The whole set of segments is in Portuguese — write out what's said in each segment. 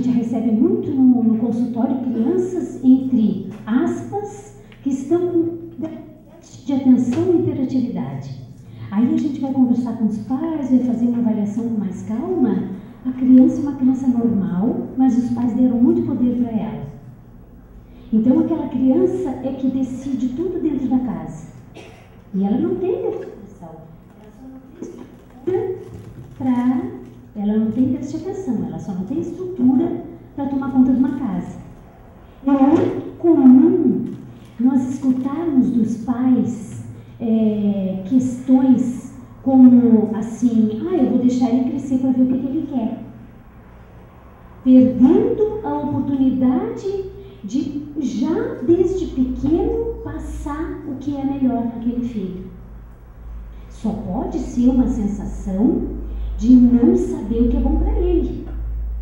gente recebe muito no consultório crianças, entre aspas, que estão com déficit de atenção e hiperatividade. Aí a gente vai conversar com os pais, vai fazer uma avaliação com mais calma. A criança é uma criança normal, mas os pais deram muito poder para ela. Então aquela criança é que decide tudo dentro da casa. E ela não tem atenção. Ela não tem déficit de atenção, ela só não tem estrutura para tomar conta de uma casa. É muito comum nós escutarmos dos pais questões como assim, eu vou deixar ele crescer para ver o que ele quer. Perdendo a oportunidade de já desde pequeno passar o que é melhor para aquele filho. Só pode ser uma sensação de não saber o que é bom para ele.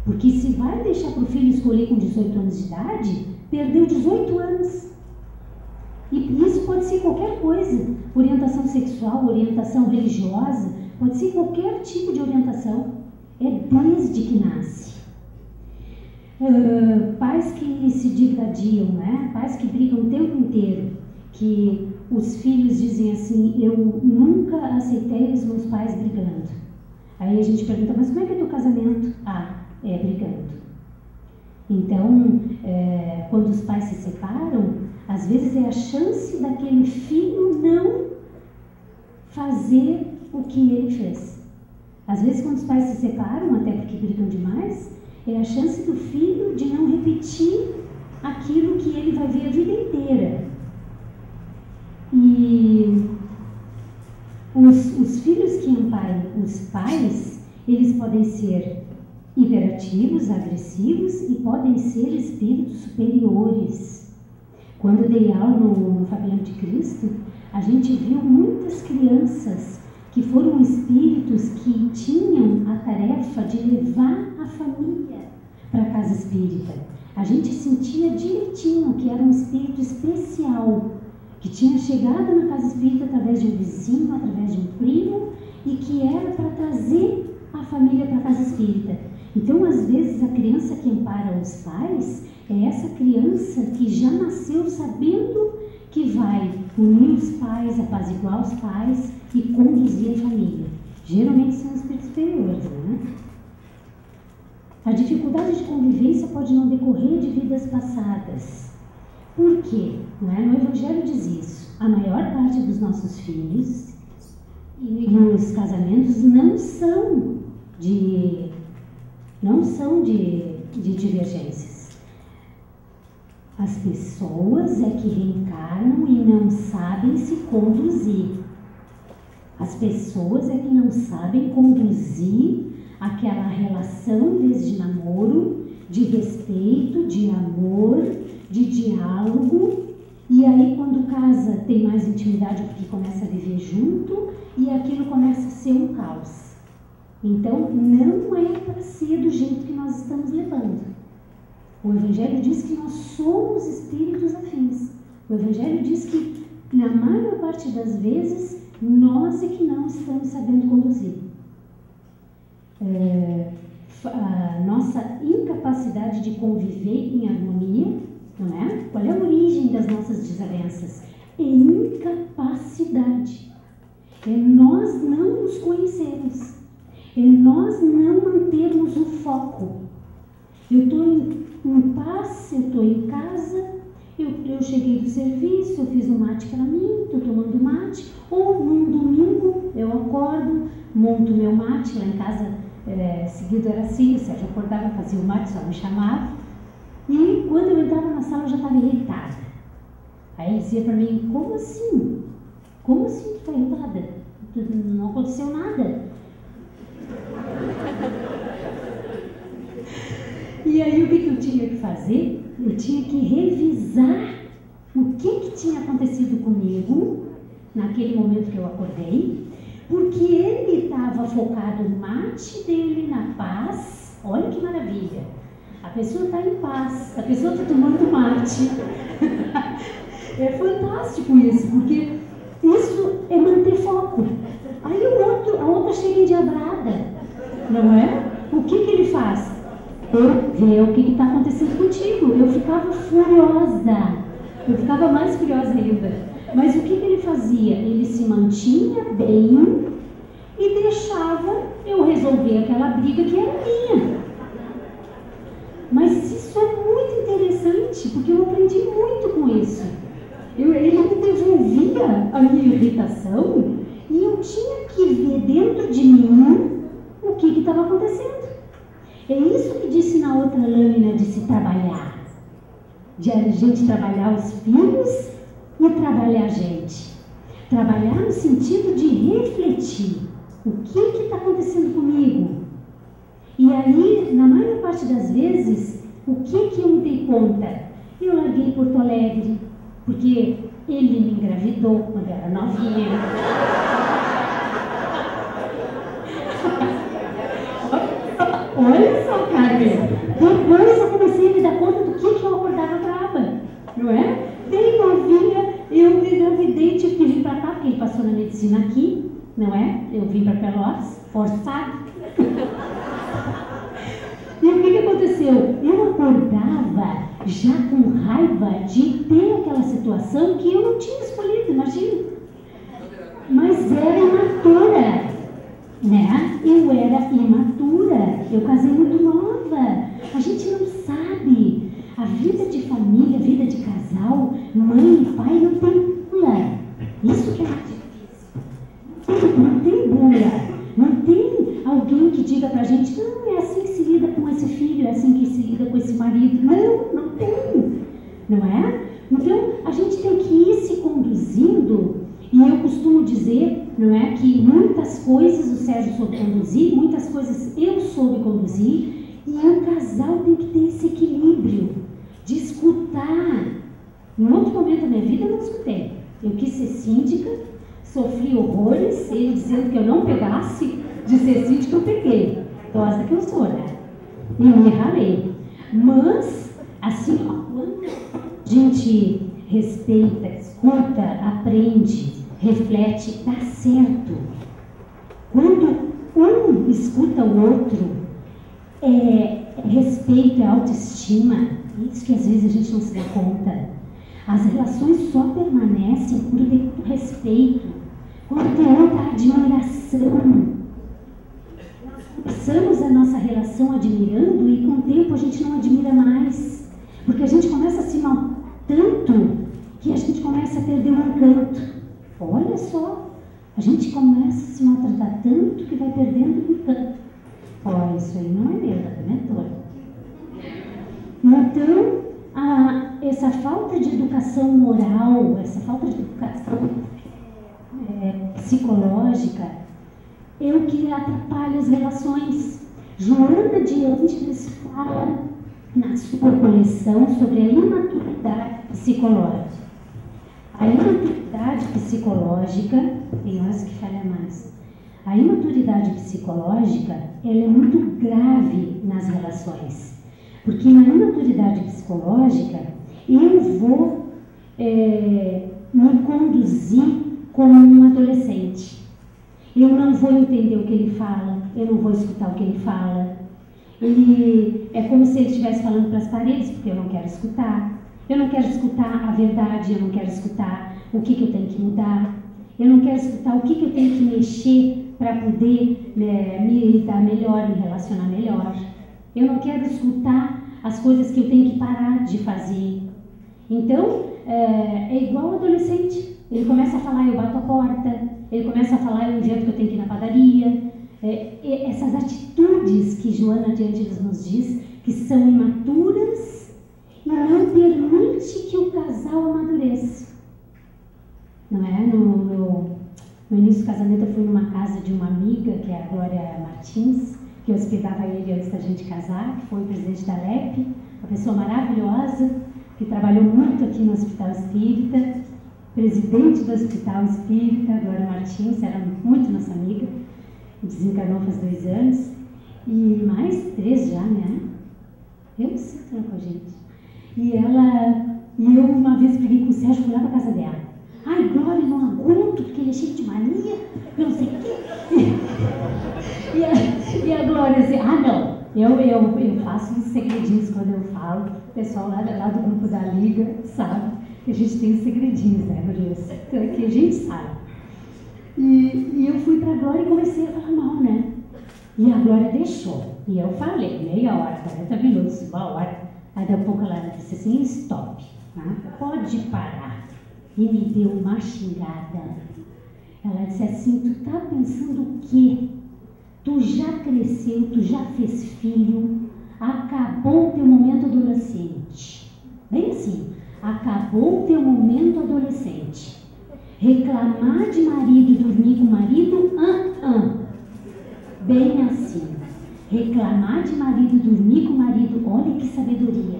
Porque se vai deixar para o filho escolher com 18 anos de idade, perdeu 18 anos. E isso pode ser qualquer coisa. Orientação sexual, orientação religiosa, pode ser qualquer tipo de orientação. É desde que nasce. Pais que se digladiam, né? Pais que brigam o tempo inteiro, que os filhos dizem assim, eu nunca aceitei os meus pais brigando. Aí a gente pergunta, mas como é que é teu casamento? Brigando. Então, quando os pais se separam, às vezes é a chance daquele filho não fazer o que ele fez. Às vezes quando os pais se separam, até porque brigam demais, é a chance do filho de não repetir aquilo que ele vai ver a vida inteira. E os filhos que amparam os pais, eles podem ser hiperativos, agressivos e podem ser espíritos superiores. Quando eu dei aula no Fabiano de Cristo, a gente viu muitas crianças que foram espíritos que tinham a tarefa de levar a família para a casa espírita. A gente sentia direitinho que era um espírito especial, que tinha chegado na casa espírita através de um vizinho, através de um primo, e que era para trazer a família para a casa espírita. Então, às vezes, a criança que ampara os pais é essa criança que já nasceu sabendo que vai unir os pais, apaziguar os pais e conduzir a família. Geralmente são espíritos superiores, né? A dificuldade de convivência pode não decorrer de vidas passadas. Por quê? No Evangelho diz isso. A maior parte dos nossos filhos e os casamentos não são de divergências. As pessoas é que reencarnam e não sabem se conduzir. As pessoas é que não sabem conduzir aquela relação desde namoro, de respeito, de amor, de diálogo. E aí quando casa tem mais intimidade porque começa a viver junto e aquilo começa a ser um caos. Então não é para ser do jeito que nós estamos levando. O Evangelho diz que nós somos espíritos afins. O Evangelho diz que na maior parte das vezes nós é que não estamos sabendo conduzir. A nossa incapacidade de conviver em harmonia, não é? Qual é a origem das nossas desavenças? É incapacidade. É nós não nos conhecermos. É nós não mantermos o foco. Eu estou em paz, eu estou em casa, eu cheguei do serviço, eu fiz um mate para mim, estou tomando mate, ou num domingo eu acordo, monto meu mate, lá em casa seguido era assim, o Sérgio acordava, fazia o mate, só me chamava, e quando eu entrava na sala eu já estava irritada. Aí ele dizia para mim, como assim? Como assim tu está irritada? Não aconteceu nada. E aí o que eu tinha que fazer? Eu tinha que revisar o que tinha acontecido comigo naquele momento que eu acordei, porque ele estava focado no mate dele, na paz. Olha que maravilha! A pessoa está em paz, a pessoa está tomando mate. É fantástico isso, porque isso é manter foco. Aí a outra chega endiabrada, não é? O que ele faz? Vê o que está acontecendo contigo. Eu ficava furiosa. Eu ficava mais furiosa ainda. Mas o que ele fazia? Ele se mantinha bem e deixava eu resolver aquela briga que era minha. Mas isso é muito interessante, porque eu aprendi muito com isso. Ele me devolvia a minha irritação e eu tinha que ver dentro de mim o que estava acontecendo. É isso que disse na outra lâmina de se trabalhar. De a gente trabalhar os filhos e trabalhar a gente. Trabalhar no sentido de refletir. O que está acontecendo comigo? E aí, na maior parte das vezes, o que eu me dei conta? Eu larguei Porto Alegre, porque ele me engravidou quando eu era novinha. Olha só, Carmen. Depois eu comecei a me dar conta do que eu acordava brava, não é? Bem novinha, eu me engravidei, tive que vir para cá, porque ele passou na medicina aqui, não é? Eu vim para Pelotas, forçado. E o que aconteceu? Eu acordava já com raiva de ter aquela situação que eu não tinha escolhido, imagina. Mas era imatura, né? Eu era imatura, eu casei muito nova. A gente não sabe. A vida de família, a vida de casal, mãe e pai não tem bula. Isso que é difícil. Não tem bula. Não tem alguém que diga pra gente, não, é assim que se lida com esse filho, é assim que se lida com esse marido. Não, não tem. Não é? Então, a gente tem que ir se conduzindo, e eu costumo dizer, não é, que muitas coisas o Sérgio soube conduzir, muitas coisas eu soube conduzir, e o casal tem que ter esse equilíbrio de escutar. Em outro momento da minha vida eu não escutei. Eu quis ser síndica, sofri horrores, ele dizendo que eu não pegasse de ser síndica, eu peguei. Gosta que eu sou, né? E me ralei. Mas, assim, ó, quando a gente respeita, escuta, aprende, reflete, dá certo. Quando um escuta o outro, respeito, é autoestima, isso que às vezes a gente não se dá conta. As relações só permanecem quando tem respeito, quando tem muita admiração. Começamos a nossa relação admirando e com o tempo a gente não admira mais, porque a gente começa a se mal tanto que a gente começa a perder o encanto. Olha só, a gente começa a se maltratar tanto que vai perdendo o encanto. Olha, isso aí não é meu, é da mentora. Então, essa falta de educação moral, essa falta de educação psicológica, é o que atrapalha as relações. Joana de Angeles fala na sua coleção sobre a imaturidade psicológica. A imaturidade psicológica, tem horas que falha mais. A imaturidade psicológica, ela é muito grave nas relações. Porque na imaturidade psicológica, eu vou me conduzir como um adolescente. Eu não vou entender o que ele fala, eu não vou escutar o que ele fala. É como se ele estivesse falando para as paredes, porque eu não quero escutar. Eu não quero escutar a verdade, eu não quero escutar o que eu tenho que mudar. Eu não quero escutar o que eu tenho que mexer para poder me dar melhor, me relacionar melhor. Eu não quero escutar as coisas que eu tenho que parar de fazer. Então, é igual o adolescente. Ele começa a falar, eu bato a porta. Ele começa a falar, eu invento que eu tenho que ir na padaria. Essas atitudes que Joana de Angeles nos diz, que são imaturas e não permite que o casal amadureça. Não é? No início do casamento, eu fui numa casa de uma amiga, que é a Glória Martins, que hospedava ele antes da gente casar, que foi presidente da LEP, uma pessoa maravilhosa, que trabalhou muito aqui no Hospital Espírita, presidente do Hospital Espírita, Glória Martins, era muito nossa amiga, desencarnou faz 2 anos, e mais 3 já, né? Eu não sei o que com a gente. E eu uma vez briguei com o Sérgio, fui lá para casa dela. Ai, Glória, não aguento, porque ele é cheio de mania, eu não sei o quê. E a Glória assim, não, Eu faço uns segredinhos quando eu falo. O pessoal lá do grupo da Liga sabe que a gente tem segredinhos, né, Gurias? Que a gente sabe. E eu fui para a Glória e comecei a falar mal, né? E a Glória deixou. E eu falei, meia hora, 40 minutos, 1 hora. Aí daqui a pouco ela disse assim, stop, tá? Pode parar. E me deu uma xingada. Ela disse assim, tu tá pensando o quê? Tu já cresceu, tu já fez filho, acabou o teu momento adolescente. Bem assim, acabou o teu momento adolescente. Reclamar de marido, dormir com o marido, bem assim. Reclamar de marido, dormir com o marido, olha que sabedoria.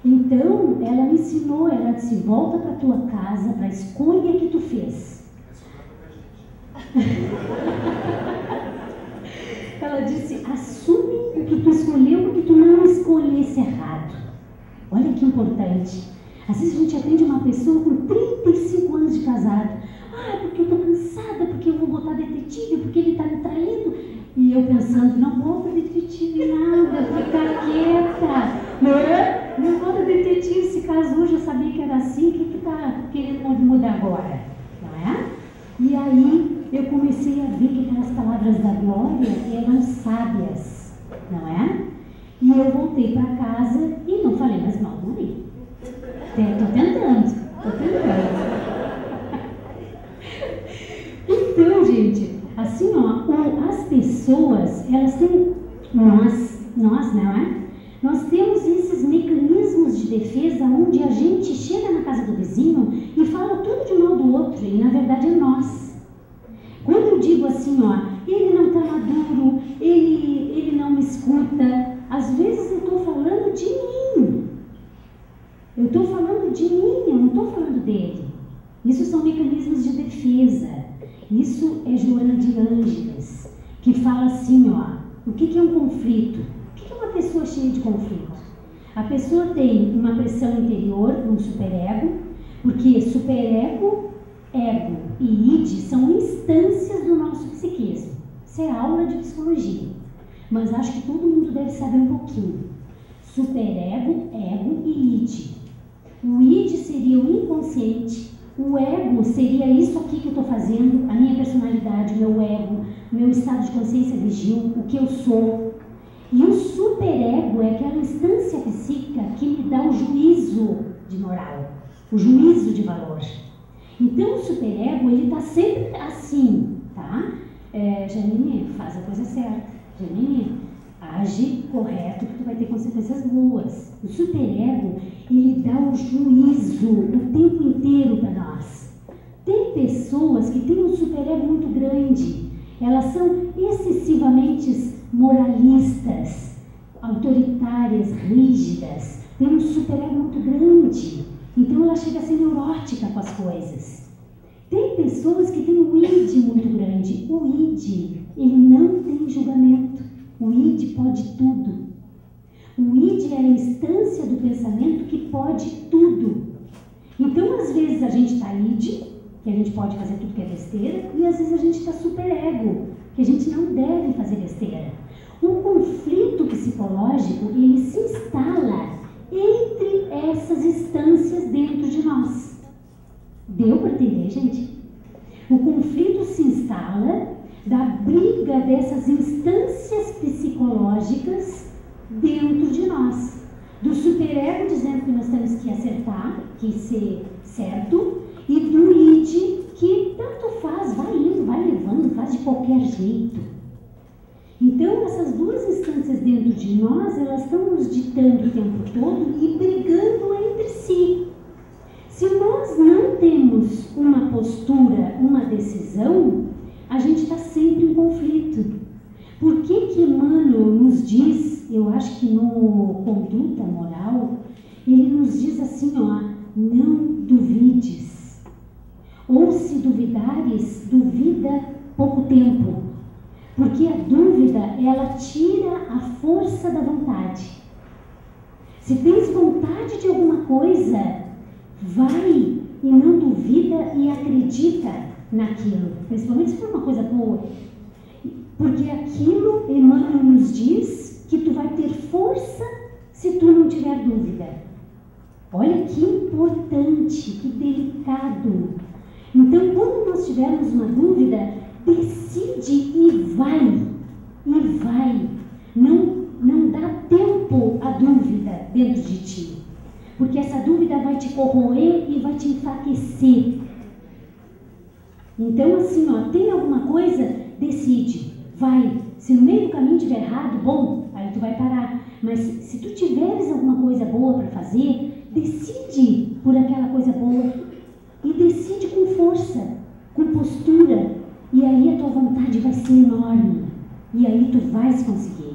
Então, ela me ensinou, ela disse, volta para tua casa, para a escolha que tu fez. Ela disse, assume o que tu escolheu, porque tu não escolhesse errado. Olha que importante. Às vezes a gente atende uma pessoa com 35 anos de casado. Ah, porque eu tô cansada, porque eu vou botar detetive, porque ele tá me traindo. E eu pensando, não bota detetive nada, fica quieta. Não bota detetive, se casou, já sabia que era assim, o que tá querendo mudar agora? Não é? E aí eu comecei a ver que aquelas palavras da Glória eram sábias, não é? E eu voltei para casa e não falei mais mal do marido. Estou tentando. Então, gente, assim, ó, as pessoas, elas têm, nós, não é? Nós temos esses mecanismos de defesa onde a gente chega na casa do vizinho e fala tudo de mal do outro, e na verdade é nós. Quando eu digo assim, ó, ele não está maduro, ele não me escuta, às vezes eu estou falando de mim. Eu estou falando de mim, eu não estou falando dele. Isso são mecanismos de defesa. Isso é Joana de Ângeles, que fala assim, ó, o que é um conflito? O que é uma pessoa cheia de conflito? A pessoa tem uma pressão interior, um superego, porque superego, ego e id são instâncias do nosso psiquismo. Isso é aula de psicologia, mas acho que todo mundo deve saber um pouquinho. Superego, ego e id. O id seria o inconsciente, o ego seria isso aqui que eu estou fazendo, a minha personalidade, o meu ego, o meu estado de consciência vigil, o que eu sou. E o superego é aquela instância psíquica que me dá o juízo de moral, o juízo de valor. Então o superego, ele está sempre assim, tá? Janine, faz a coisa certa. Janine, age correto, que tu vai ter consequências boas. O superego, ele dá o juízo o tempo inteiro para nós. Tem pessoas que têm um superego muito grande. Elas são excessivamente moralistas, autoritárias, rígidas. Tem um superego muito grande. Então ela chega a ser neurótica com as coisas. Tem pessoas que têm um id muito grande. O id, ele não tem julgamento. O id pode tudo. O id é a instância do pensamento que pode tudo. Então, às vezes a gente está id, que a gente pode fazer tudo que é besteira, e às vezes a gente está superego, que a gente não deve fazer besteira. Um conflito psicológico, ele se instala entre essas instâncias dentro de nós. Deu para entender, gente? O conflito se instala da briga dessas instâncias psicológicas dentro de nós. Do superego dizendo que nós temos que acertar, que ser certo, e do id que tanto faz, vai indo, vai levando, faz de qualquer jeito. Então essas duas instâncias dentro de nós, elas estão nos ditando o tempo todo e brigando entre si. Se nós não temos uma postura, uma decisão, a gente está sempre em conflito. Por que Emmanuel nos diz, eu acho que no Conduta Moral, ele nos diz assim, ó, não duvides. Ou se duvidares, duvida pouco tempo. Porque a dúvida, ela tira a força da vontade. Se tens vontade de alguma coisa, vai e não duvida e acredita naquilo, principalmente se for uma coisa boa, porque aquilo, Emmanuel diz que tu vai ter força se tu não tiver dúvida. Olha que importante, que delicado. Então, quando nós tivermos uma dúvida, decide e vai. E vai. Não dá tempo à dúvida dentro de ti. Porque essa dúvida vai te corroer e vai te enfraquecer. Então, assim, tem alguma coisa, decide, vai. Se no meio do caminho estiver errado, bom, aí tu vai parar. Mas se tu tiveres alguma coisa boa para fazer, decide por aquela coisa boa. E decide com força, com postura. E aí a tua vontade vai ser enorme. E aí tu vais conseguir.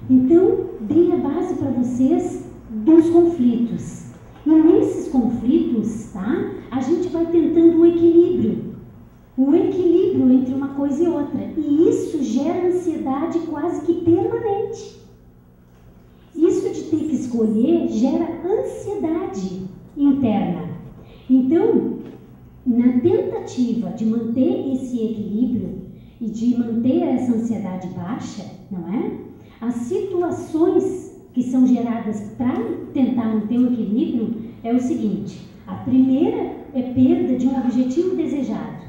Então, dei a base para vocês dos conflitos. E nesses conflitos, tá? A gente vai tentando o equilíbrio entre uma coisa e outra. E isso gera ansiedade quase que permanente. Isso de ter que escolher gera ansiedade interna. Então, na tentativa de manter esse equilíbrio e de manter essa ansiedade baixa, não é? As situações que são geradas para tentar manter o equilíbrio é o seguinte: a primeira é perda de um objetivo desejado.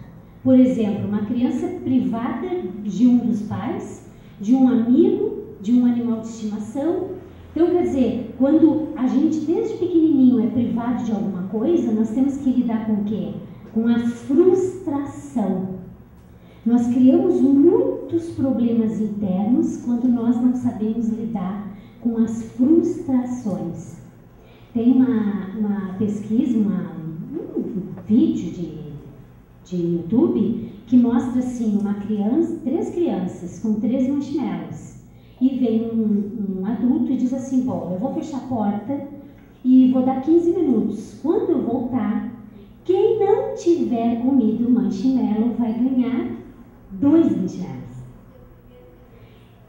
Por exemplo, uma criança privada de um dos pais, de um amigo, de um animal de estimação. Então, quer dizer, quando a gente desde pequenininho é privado de alguma coisa, nós temos que lidar com o quê? Com a frustração. Nós criamos muitos problemas internos quando nós não sabemos lidar com as frustrações. Tem uma pesquisa, um vídeo de YouTube que mostra assim, três crianças com 3 marshmallows. E vem um adulto e diz assim: bom, eu vou fechar a porta e vou dar 15 minutos. Quando eu voltar, quem não tiver comido o marshmallow vai ganhar 2 marshmallows.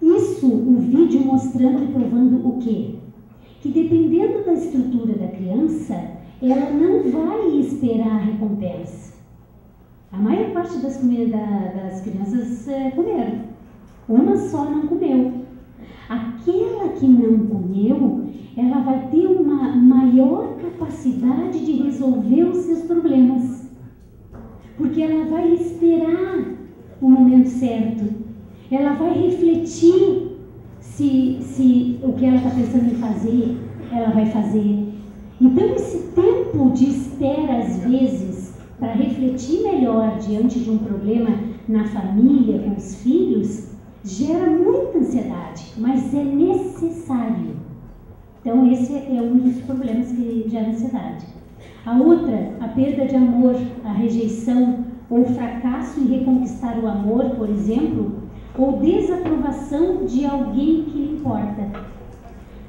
Isso, o vídeo mostrando e provando o quê? Que dependendo da estrutura da criança, ela não vai esperar a recompensa. A maior parte das crianças comeram. Uma só não comeu. Aquela que não comeu, ela vai ter uma maior capacidade de resolver os seus problemas. Porque ela vai esperar o momento certo. Ela vai refletir se o que ela está pensando em fazer, ela vai fazer. Então, esse tempo de espera, às vezes, para refletir melhor diante de um problema na família, com os filhos, gera muita ansiedade, mas é necessário. Então, esse é um dos problemas que gera ansiedade. A outra, a perda de amor, a rejeição ou fracasso em reconquistar o amor, por exemplo, ou desaprovação de alguém que lhe importa.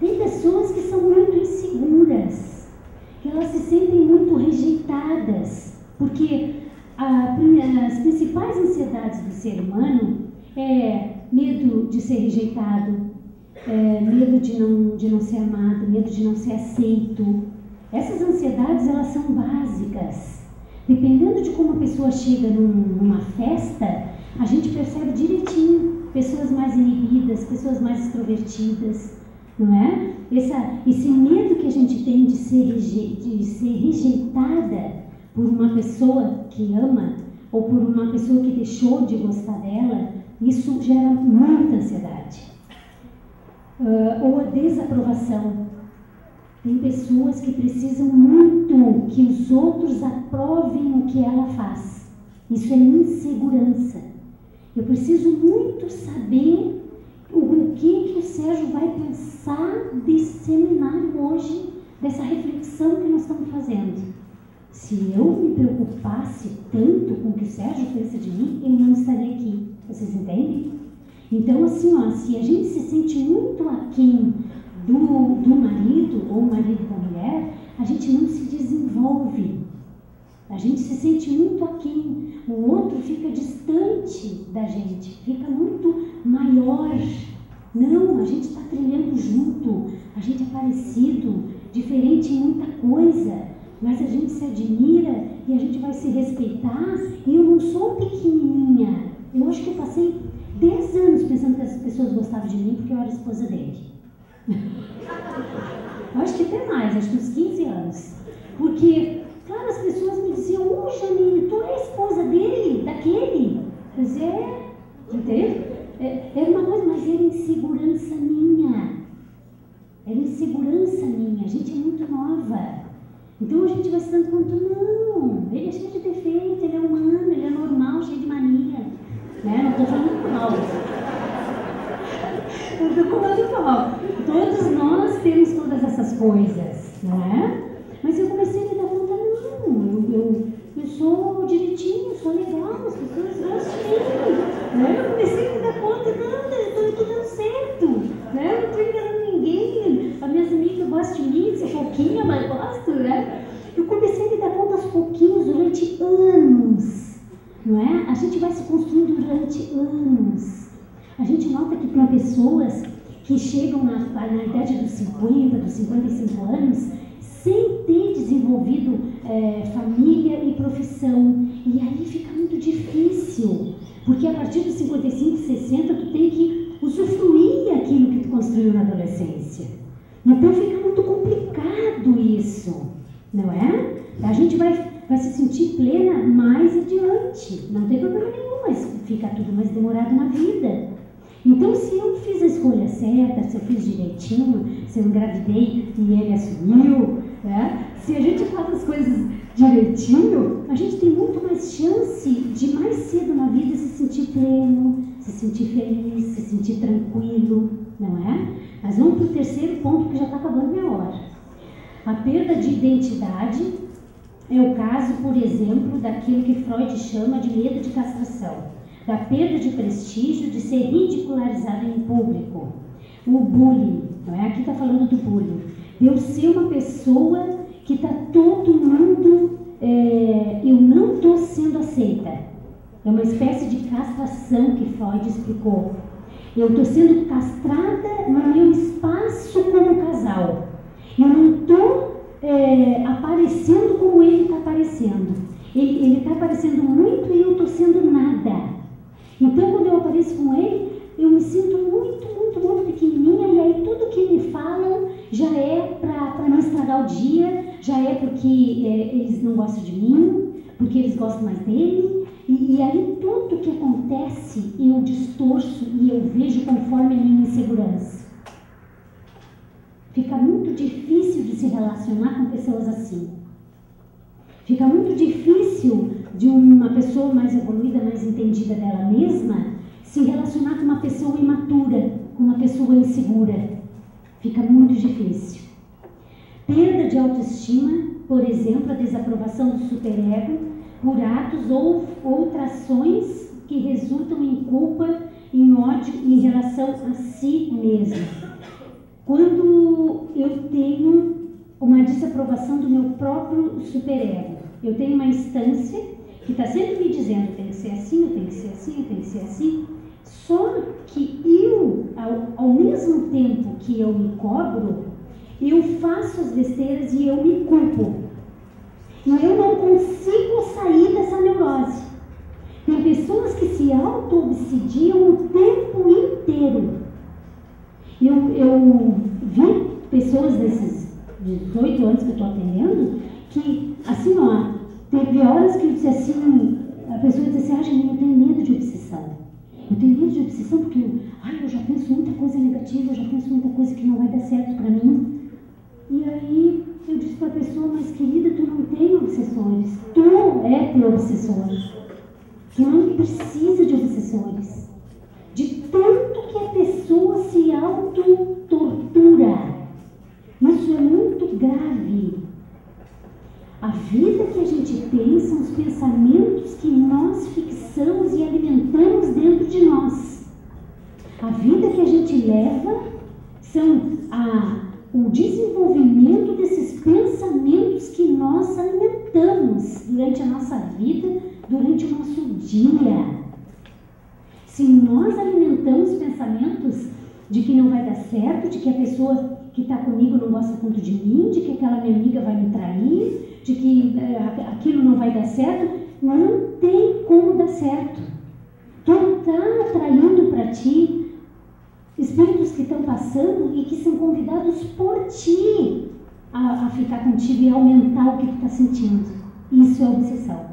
Tem pessoas que são muito inseguras, que elas se sentem muito rejeitadas, porque as principais ansiedades do ser humano é medo de ser rejeitado, medo de não ser amado, medo de não ser aceito. Essas ansiedades, elas são básicas. Dependendo de como a pessoa chega numa festa, a gente percebe direitinho pessoas mais inibidas, pessoas mais extrovertidas, não é? Esse medo que a gente tem de ser rejeitada por uma pessoa que ama ou por uma pessoa que deixou de gostar dela, isso gera muita ansiedade. Ou a desaprovação. Tem pessoas que precisam muito que os outros aprovem o que ela faz. Isso é insegurança. Eu preciso muito saber o que o Sérgio vai pensar desse seminário hoje, dessa reflexão que nós estamos fazendo. Se eu me preocupasse tanto com o que o Sérgio pensa de mim, eu não estaria aqui. Vocês entendem? Então, assim, se a gente se sente muito aquém do marido ou marido da mulher, a gente não se desenvolve. A gente se sente muito aquém. O outro fica distante da gente, fica muito maior. Não, a gente está trilhando junto, a gente é parecido, diferente em muita coisa, mas a gente se admira e a gente vai se respeitar. E eu não sou pequenininha. Eu acho que eu passei 10 anos pensando que as pessoas gostavam de mim porque eu era esposa dele. Eu acho que até mais, acho que uns 15 anos. Porque, claro, as pessoas me diziam, Janine, tu é a esposa dele, daquele? Eu dizia, entende? Era uma coisa, mas era insegurança minha. Era insegurança minha, a gente é muito nova. Então a gente vai se dando conta, não, ele é cheio de defeito, ele é humano, ele é normal, cheio de mania. Né? Não estou falando mal. Não estou falando mal. Todos nós temos todas essas coisas, não é? Mas eu comecei a me dar conta, não, eu sou direitinho, sou legal, as pessoas gostam de mim. Né? Eu comecei a me dar conta, não, eu estou dando certo. Né? Eu não estou enganando ninguém. As minhas amigas gostam de mim, se pouquinho, mas gosto, né? Eu comecei a me dar conta aos pouquinhos, durante anos. Não é? A gente vai se construindo durante anos. A gente nota que para pessoas que chegam na idade dos 50, dos 55 anos, sem ter desenvolvido família e profissão. E aí fica muito difícil, porque a partir dos 55, 60, tu tem que usufruir aquilo que tu construiu na adolescência. Então fica muito complicado isso, não é? A gente vai se sentir plena mais adiante, não tem problema nenhum, mas fica tudo mais demorado na vida. Então, se eu fiz a escolha certa, se eu fiz direitinho, se eu engravidei e ele assumiu, né? Se a gente faz as coisas direitinho, a gente tem muito mais chance de mais cedo na vida se sentir pleno, se sentir feliz, se sentir tranquilo, não é? Mas vamos para o terceiro ponto, que já está acabando minha hora. A perda de identidade é o caso, por exemplo, daquilo que Freud chama de medo de castração, da perda de prestígio, de ser ridicularizado em público. O bullying, não é? Aqui está falando do bullying. Eu ser uma pessoa que está todo mundo, eu não estou sendo aceita. É uma espécie de castração que Freud explicou. Eu estou sendo castrada no meu espaço como casal. Eu não estou aparecendo como ele está aparecendo. Ele está aparecendo muito e eu estou sendo nada. Então, quando eu apareço com ele, eu me sinto muito, muito, muito pequenininha, e aí tudo que me falam já é para não estragar o dia, já é porque eles não gostam de mim, porque eles gostam mais dele, e aí tudo que acontece eu distorço e eu vejo conforme a minha insegurança. Fica muito difícil de se relacionar com pessoas assim. Fica muito difícil de uma pessoa mais evoluída, mais entendida dela mesma, se relacionar com uma pessoa imatura, com uma pessoa insegura. Fica muito difícil. Perda de autoestima, por exemplo, a desaprovação do superego por atos ou trações que resultam em culpa, em ódio em relação a si mesmo. Quando eu tenho uma desaprovação do meu próprio superego, eu tenho uma instância que está sempre me dizendo tem que ser assim, eu tenho que ser assim, eu tenho que ser assim. Só que eu, ao mesmo tempo que eu me cobro, eu faço as besteiras e eu me culpo. Eu não consigo sair dessa neurose. Tem pessoas que se auto-obsidiam o tempo inteiro. Eu vi pessoas desses 18 anos que eu estou atendendo, que, assim, ó, teve horas que eu disse assim, a pessoa disse assim, Janine, eu tenho medo de obsessão. Eu tenho medo de obsessão porque eu já penso muita coisa negativa, eu já penso muita coisa que não vai dar certo para mim. E aí eu disse para a pessoa, mas querida, tu não tem obsessores, tu é teu obsessor. Tu não precisa de obsessores. De tanto que a pessoa se auto-tortura. Isso é muito grave. A vida que a gente tem são os pensamentos que nós fixamos e alimentamos dentro de nós. A vida que a gente leva são o desenvolvimento desses pensamentos que nós alimentamos durante a nossa vida, durante o nosso dia. Se nós alimentamos pensamentos de que não vai dar certo, de que a pessoa que está comigo não gosta tanto de mim, de que aquela minha amiga vai me trair, de que aquilo não vai dar certo, não tem como dar certo. Tu está atraindo para ti espíritos que estão passando e que são convidados por ti a ficar contigo e aumentar o que tu está sentindo. Isso é obsessão.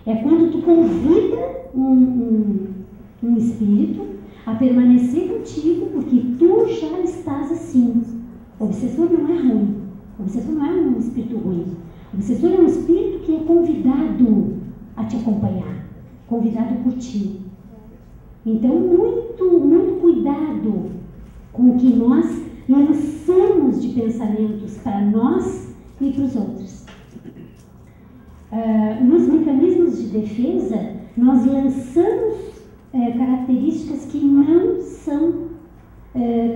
É quando tu convida um espírito a permanecer contigo porque tu já estás assim. O obsessor não é ruim. O obsessor não é um espírito ruim. O obsessor é um espírito que é convidado a te acompanhar, convidado por ti. Então, muito cuidado com o que nós lançamos de pensamentos para nós e para os outros. Nos mecanismos de defesa, nós lançamos características que não são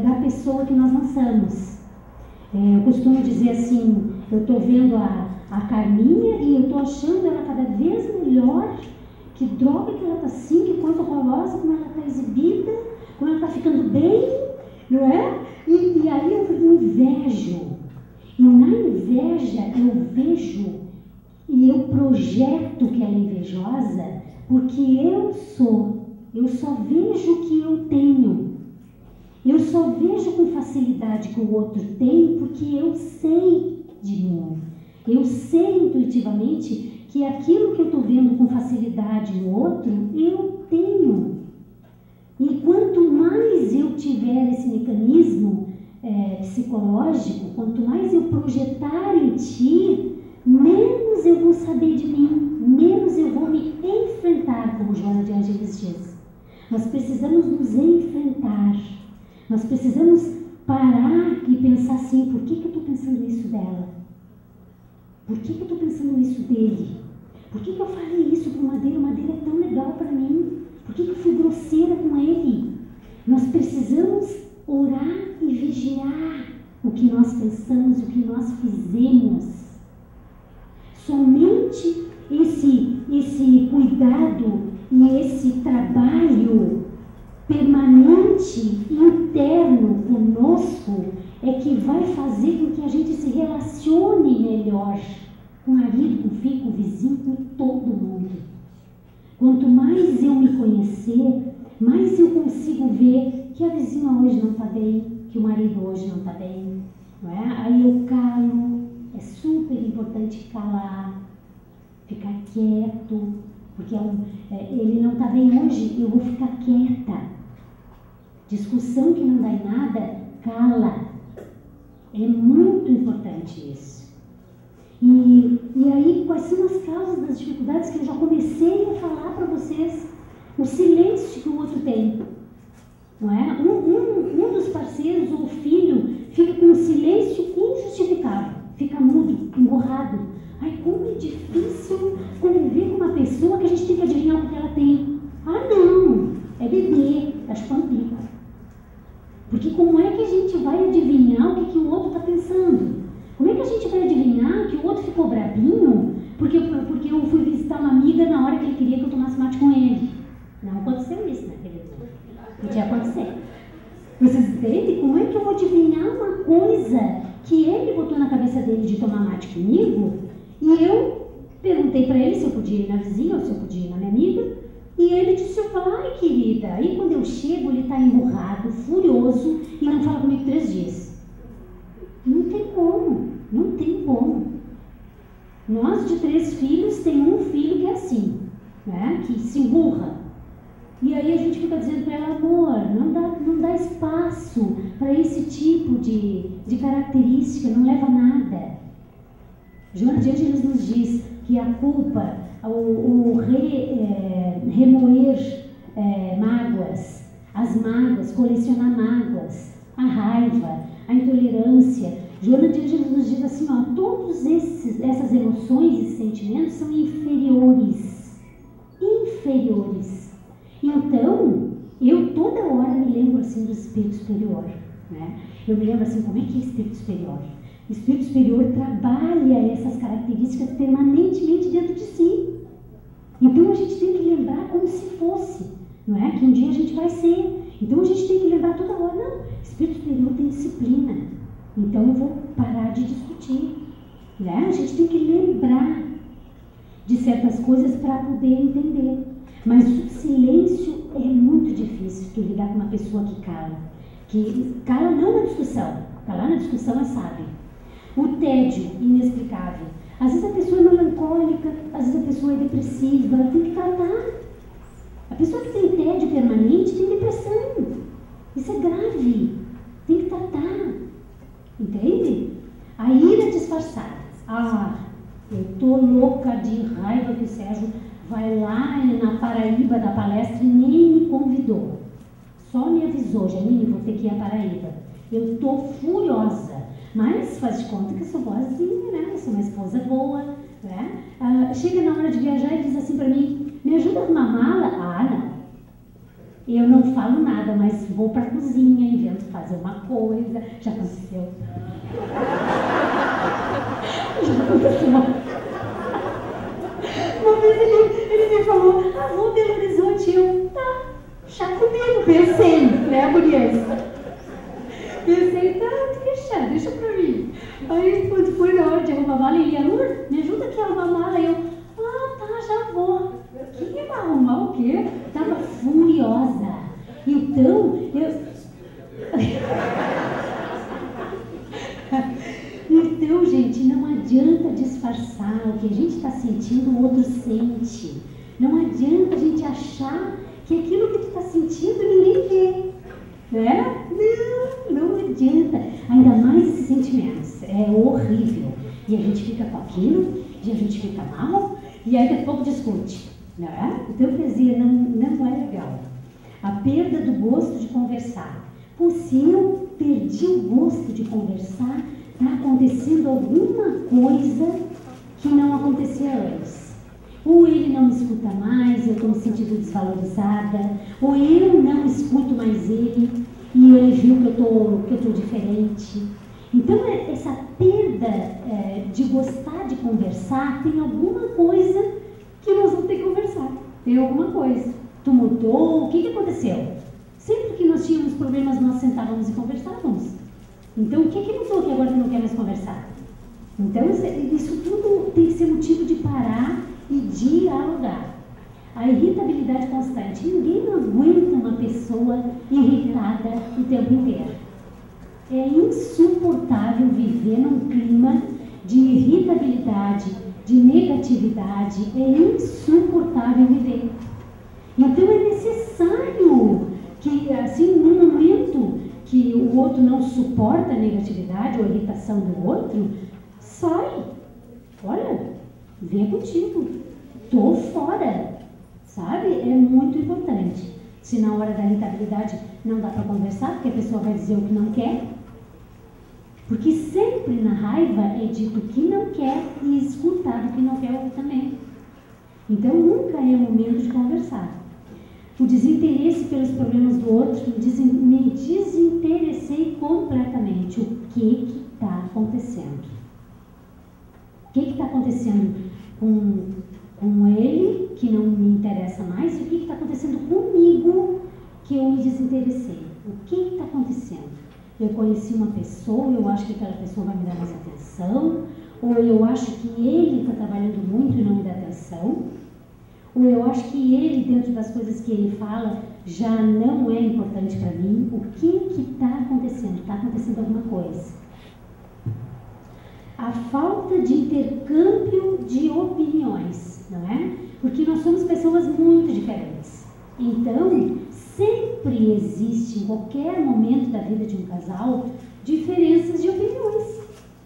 da pessoa que nós lançamos. Eu costumo dizer assim, eu estou vendo a Carminha e eu estou achando ela cada vez melhor. Que droga que ela está assim, que coisa horrorosa, como ela está exibida, como ela está ficando bem, não é? E aí eu invejo. E na inveja eu vejo e eu projeto que ela é invejosa porque eu só vejo o que eu tenho. Eu só vejo com facilidade que o outro tem porque eu sei de mim. Eu sei intuitivamente que aquilo que eu estou vendo com facilidade no outro, eu tenho. E quanto mais eu tiver esse mecanismo psicológico, quanto mais eu projetar em ti, menos eu vou saber de mim, menos eu vou me enfrentar, como Joana de Ângeles diz. Nós precisamos nos enfrentar. Nós precisamos parar e pensar assim, por que eu estou pensando isso dela? Por que eu estou pensando isso dele? Por que eu falei isso para o Madeira? O Madeira é tão legal para mim. Por que eu fui grosseira com ele? Nós precisamos orar e vigiar o que nós pensamos, o que nós fizemos. Somente esse cuidado e esse trabalho permanente, interno conosco, é que vai fazer com que a gente se relacione melhor com o marido, com o filho, com o vizinho, com todo mundo. Quanto mais eu me conhecer, mais eu consigo ver que a vizinha hoje não está bem, que o marido hoje não está bem, não é? Aí eu calo, é super importante calar, ficar quieto, porque ele não está bem hoje, eu vou ficar quieta. Discussão que não dá em nada, cala. É muito importante isso. E aí, quais são as causas das dificuldades que eu já comecei a falar para vocês? O silêncio que o outro tem, não é? Um dos parceiros ou o filho fica com um silêncio injustificável, fica mudo, emburrado. Ai, como é difícil conviver com uma pessoa que a gente tem que adivinhar o que ela tem. Ah, não, é bebê, tá chupando pipa. Porque como é que a gente vai adivinhar o que o outro está pensando? Como é que a gente vai adivinhar que o outro ficou brabinho porque eu fui visitar uma amiga na hora que ele queria que eu tomasse mate com ele? Não aconteceu isso, né, querido? Podia acontecer. Vocês entendem? Como é que eu vou adivinhar uma coisa que ele botou na cabeça dele de tomar mate comigo? E eu perguntei para ele se eu podia ir na vizinha ou se eu podia ir na minha amiga. E ele disse, vai, querida. Aí quando eu chego, ele está emburrado, furioso e não fala comigo 3 dias. Não tem como, não tem como. Nós de 3 filhos, tem um filho que é assim, né? Que se emburra. E aí a gente fica dizendo para ela, amor, não dá espaço para esse tipo de característica, não leva a nada. Joana de Ângeles nos diz que a culpa, remoer mágoas, as mágoas, colecionar mágoas, a raiva, a intolerância. Joana de Ângeles nos diz assim, ó, todas essas emoções e sentimentos são inferiores. Inferiores. Então, eu toda hora me lembro assim do espírito superior, né? Eu me lembro assim, como é que é espírito superior? O espírito superior trabalha essas características permanentemente dentro de si. Então a gente tem que lembrar como se fosse, não é? Que um dia a gente vai ser. Então a gente tem que lembrar toda hora, não, espírito superior tem disciplina. Então eu vou parar de discutir, né? A gente tem que lembrar de certas coisas para poder entender. Mas o silêncio é muito difícil tu lidar com uma pessoa que cala. Que cala não na discussão, calar na discussão é sábio. O tédio inexplicável. Às vezes a pessoa é melancólica, às vezes a pessoa é depressiva, tem que tratar. A pessoa que tem tédio permanente tem depressão. Isso é grave, tem que tratar. Entende? A ira disfarçada. Eu tô louca de raiva que o Sérgio vai lá na Paraíba da palestra e nem me convidou. Só me avisou, Janine, vou ter que ir à Paraíba. Eu tô furiosa, mas faz de conta que eu sou boazinha, né? Eu sou uma esposa boa, né? Chega na hora de viajar e diz assim pra mim, me ajuda a arrumar mala? Não. Eu não falo nada, mas vou pra cozinha, invento fazer uma coisa. Já aconteceu. Já aconteceu. Uma vez ele me falou, vou Belo Horizonte. Eu, tá, chá comigo. Pensei, né, guria? Pensei, tá, deixa pra mim. Aí, quando foi na hora de arrumar a mala, ele ia, me ajuda aqui a arrumar a mala. Eu, tá, já vou. Que vai arrumar o quê? Tava furiosa. Então, Então, gente, não adianta disfarçar o que a gente está sentindo, o outro sente. Não adianta a gente achar que aquilo que tu está sentindo ninguém vê. Né? Não adianta. Ainda mais esses sentimentos. É horrível. E a gente fica com aquilo, e a gente fica mal, e aí daqui a pouco discute. Né? Então, quer dizer, não é legal. A perda do gosto de conversar. Pô, se eu perdi o gosto de conversar, está acontecendo alguma coisa que não acontecia antes. Ou ele não me escuta mais, eu estou me sentindo desvalorizada, ou eu não escuto mais ele e ele viu que eu estou diferente. Então, essa perda de gostar de conversar, tem alguma coisa que nós vamos ter que conversar. Tem alguma coisa. Tu mudou? O que aconteceu? Sempre que nós tínhamos problemas, nós sentávamos e conversávamos. Então, o que mudou que agora tu não quer mais conversar? Então, isso tudo tem que ser motivo de parar e dialogar. A irritabilidade constante. Ninguém aguenta uma pessoa irritada o tempo inteiro. É insuportável viver num clima de irritabilidade, de negatividade. É insuportável viver. Então, é necessário que, assim, num momento que o outro não suporta a negatividade ou a irritação do outro, sai. Olha, vem contigo. Tô fora. Sabe? É muito importante. Se na hora da irritabilidade não dá para conversar, porque a pessoa vai dizer o que não quer. Porque sempre na raiva é dito o que não quer e escutado o que não quer ouvir também. Então, nunca é momento de conversar. O desinteresse pelos problemas do outro, me desinteressei completamente. O que está acontecendo? O que está acontecendo com ele, que não me interessa mais, e o que está acontecendo comigo, que eu me desinteressei? O que está acontecendo? Eu conheci uma pessoa, eu acho que aquela pessoa vai me dar mais atenção, ou eu acho que ele está trabalhando muito e não me dá atenção, ou eu acho que ele, dentro das coisas que ele fala, já não é importante para mim. O que está acontecendo? Está acontecendo alguma coisa. A falta de intercâmbio de opiniões, não é? Porque nós somos pessoas muito diferentes. Então, sempre existe, em qualquer momento da vida de um casal, diferenças de opiniões.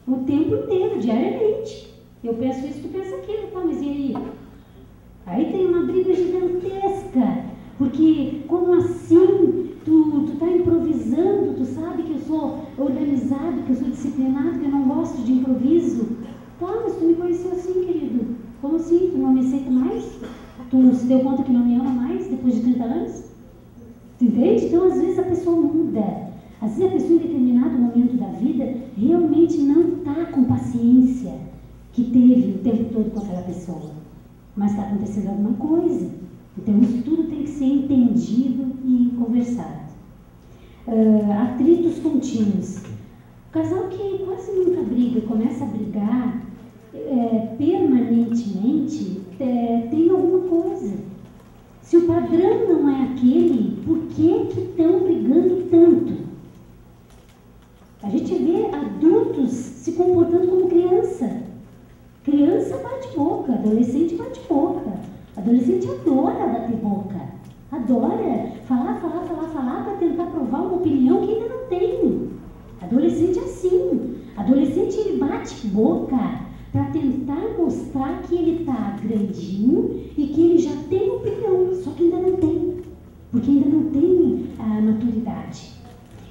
O tempo inteiro, diariamente. Eu penso isso, tu pensa aquilo, tá? Mas e aí? Aí tem uma briga gigantesca, porque como assim tu tá improvisando, tu sabe que eu sou organizado, que eu sou disciplinado, que eu não gosto de improviso. Tá, mas tu me conheceu assim, querido. Como assim? Tu não me aceita mais? Tu se deu conta que não me ama mais depois de 30 anos? Tu entende? Então, às vezes a pessoa muda. Às vezes a pessoa em determinado momento da vida realmente não está com paciência que teve o tempo todo com aquela pessoa. Mas está acontecendo alguma coisa. Então, isso tudo tem que ser entendido e conversado. Atritos contínuos. O casal que quase nunca briga, começa a brigar permanentemente, tem alguma coisa. Se o padrão não é aquele, por que estão brigando tanto? A gente vê adultos se comportando como criança. Criança bate boca, adolescente bate boca. Adolescente adora bater boca. Adora falar para tentar provar uma opinião que ainda não tem. Adolescente é assim. Adolescente ele bate boca para tentar mostrar que ele está grandinho e que ele já tem opinião, só que ainda não tem, porque ainda não tem a maturidade.